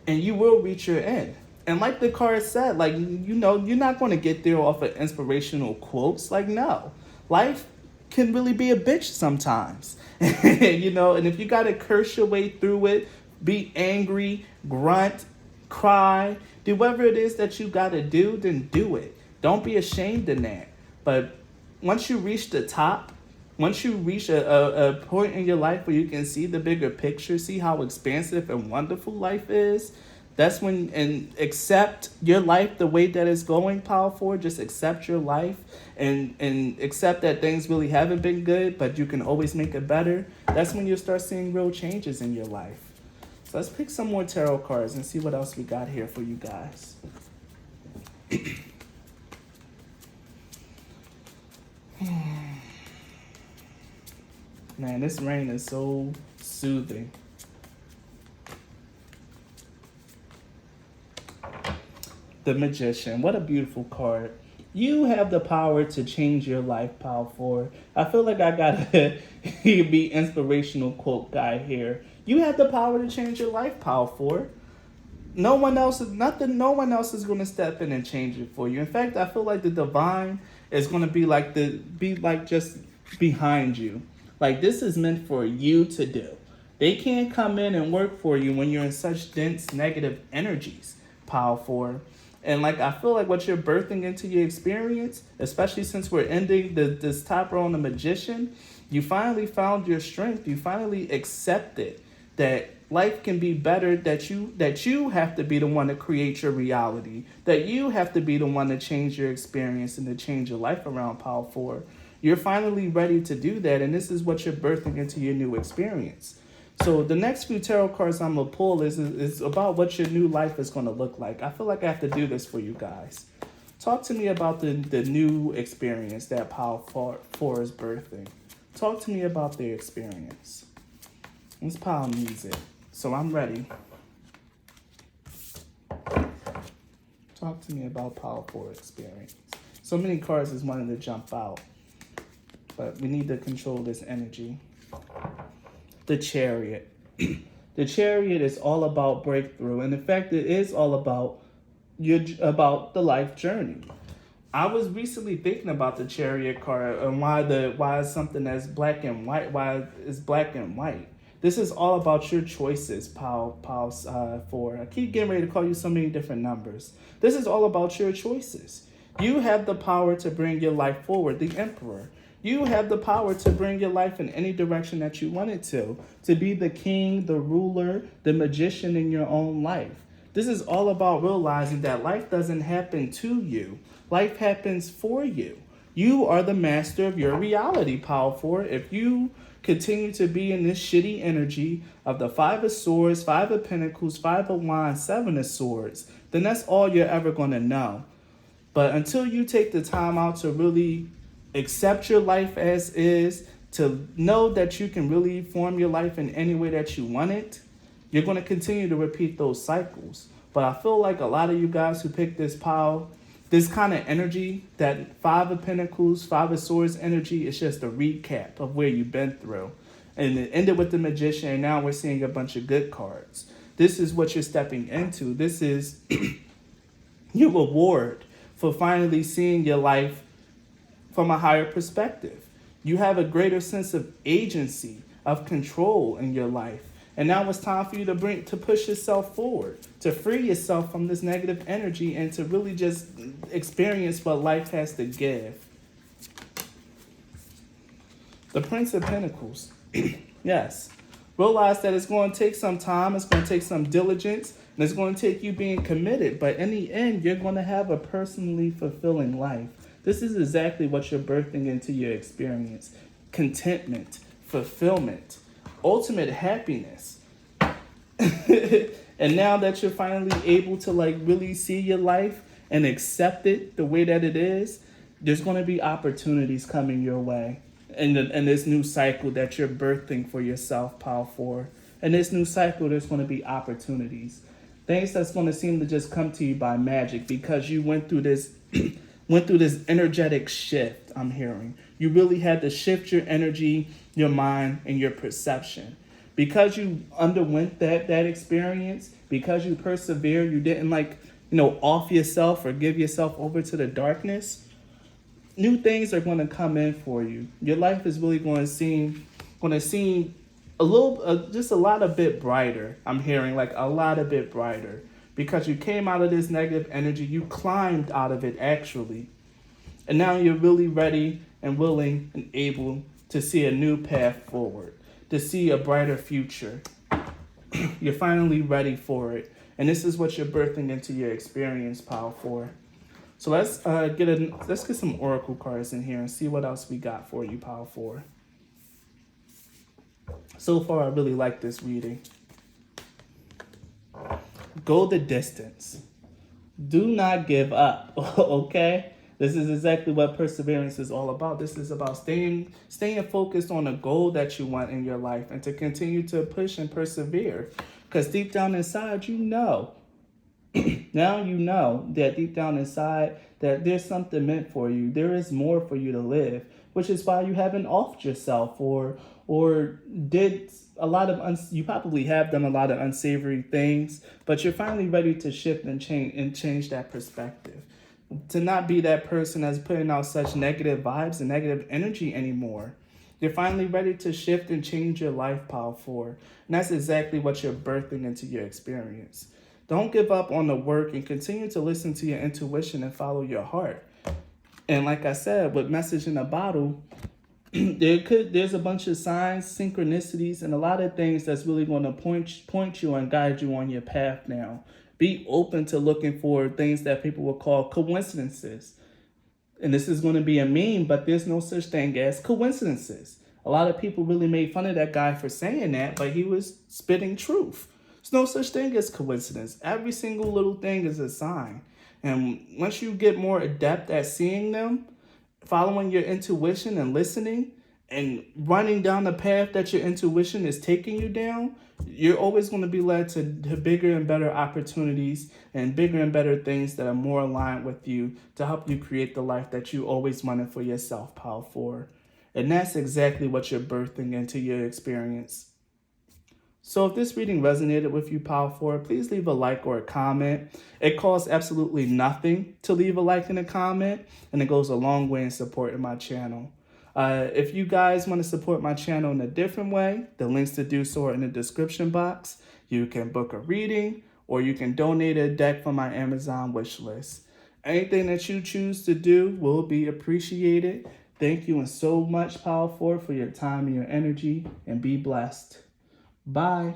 And you will reach your end. And like the card said, like, you're not going to get there off of inspirational quotes. Like, no. Life can really be a bitch sometimes. And if you got to curse your way through it, be angry, grunt, cry, do whatever it is that you got to do, then do it. Don't be ashamed in that. But once you reach the top, once you reach a point in your life where you can see the bigger picture, see how expansive and wonderful life is, that's when, and accept your life the way that it's going, Power 4. Just accept your life and accept that things really haven't been good, but you can always make it better. That's when you'll start seeing real changes in your life. So let's pick some more tarot cards and see what else we got here for you guys. Man, this rain is so soothing. The Magician. What a beautiful card. You have the power to change your life, Power 4. I feel like I gotta be inspirational quote guy here. You have the power to change your life, Power 4. No one else is nothing. No one else is going to step in and change it for you. In fact, I feel like the divine is going to be like just behind you. Like this is meant for you to do. They can't come in and work for you when you're in such dense negative energies, Power 4. And like I feel like what you're birthing into your experience, especially since we're ending this top row on the magician, you finally found your strength. You finally accepted that life can be better, that you have to be the one to create your reality, that you have to be the one to change your experience and to change your life around, Power 4. You're finally ready to do that, and this is what you're birthing into your new experience. So the next few tarot cards I'm going to pull is about what your new life is going to look like. I feel like I have to do this for you guys. Talk to me about the new experience that Power 4 is birthing. Talk to me about their experience. This pile needs it. So I'm ready. Talk to me about Power 4 experience. So many cards is wanting to jump out. But we need to control this energy. The Chariot. The Chariot is all about breakthrough. And in fact, it is all about the life journey. I was recently thinking about the Chariot card and why it's something that's black and white. Why it's black and white. This is all about your choices, Power 4. I keep getting ready to call you so many different numbers. This is all about your choices. You have the power to bring your life forward, the Emperor. You have the power to bring your life in any direction that you want it to be the king, the ruler, the magician in your own life. This is all about realizing that life doesn't happen to you. Life happens for you. You are the master of your reality, Power 4. If you continue to be in this shitty energy of the 5 of Swords, 5 of Pentacles, 5 of Wands, 7 of Swords, then that's all you're ever going to know. But until you take the time out to really accept your life as is, to know that you can really form your life in any way that you want it, you're going to continue to repeat those cycles. But I feel like a lot of you guys who pick this pile, this kind of energy, that 5 of Pentacles, 5 of Swords energy, is just a recap of where you've been through. And it ended with the Magician, and now we're seeing a bunch of good cards. This is what you're stepping into. This is your reward for finally seeing your life from a higher perspective. You have a greater sense of agency, of control in your life. And now it's time for you to push yourself forward, to free yourself from this negative energy and to really just experience what life has to give. The Prince of Pentacles. Yes. Realize that it's going to take some time, it's going to take some diligence, and it's going to take you being committed. But in the end, you're going to have a personally fulfilling life. This is exactly what you're birthing into your experience. Contentment, fulfillment, ultimate happiness. And now that you're finally able to really see your life and accept it the way that it is, there's going to be opportunities coming your way in this new cycle that you're birthing for yourself, Power 4. In this new cycle, there's going to be opportunities. Things that's going to seem to just come to you by magic because you went through this energetic shift, I'm hearing. You really had to shift your energy, your mind, and your perception. Because you underwent that experience, because you persevered, you didn't off yourself or give yourself over to the darkness, new things are going to come in for you. Your life is really going to seem a little, just a lot a bit brighter. I'm hearing a lot a bit brighter. Because you came out of this negative energy, you climbed out of it actually. And now you're really ready and willing and able to see a new path forward, to see a brighter future. You're finally ready for it. And this is what you're birthing into your experience, Power 4. So let's get some oracle cards in here and see what else we got for you, Power 4. So far, I really like this reading. Go the distance. Do not give up, okay? This is exactly what perseverance is all about. This is about staying focused on a goal that you want in your life and to continue to push and persevere. Because deep down inside, you know Now you know that deep down inside that there's something meant for you. There is more for you to live, which is why you haven't offed yourself or did a lot of you probably have done a lot of unsavory things, but you're finally ready to shift and change that perspective. To not be that person that's putting out such negative vibes and negative energy anymore. You're finally ready to shift and change your life, Power 4. And that's exactly what you're birthing into your experience. Don't give up on the work and continue to listen to your intuition and follow your heart. And like I said, with Message in a Bottle, there's a bunch of signs, synchronicities, and a lot of things that's really going to point you and guide you on your path now. Be open to looking for things that people will call coincidences. And this is going to be a meme, but there's no such thing as coincidences. A lot of people really made fun of that guy for saying that, but he was spitting truth. There's no such thing as coincidence. Every single little thing is a sign. And once you get more adept at seeing them, following your intuition and listening and running down the path that your intuition is taking you down, you're always going to be led to bigger and better opportunities and bigger and better things that are more aligned with you to help you create the life that you always wanted for yourself, Power 4. And that's exactly what you're birthing into your experience. So if this reading resonated with you, Power 4, please leave a like or a comment. It costs absolutely nothing to leave a like and a comment, and it goes a long way in supporting my channel. If you guys want to support my channel in a different way, the links to do so are in the description box. You can book a reading, or you can donate a deck from my Amazon wish list. Anything that you choose to do will be appreciated. Thank you and so much, Power 4, for your time and your energy, and be blessed. Bye.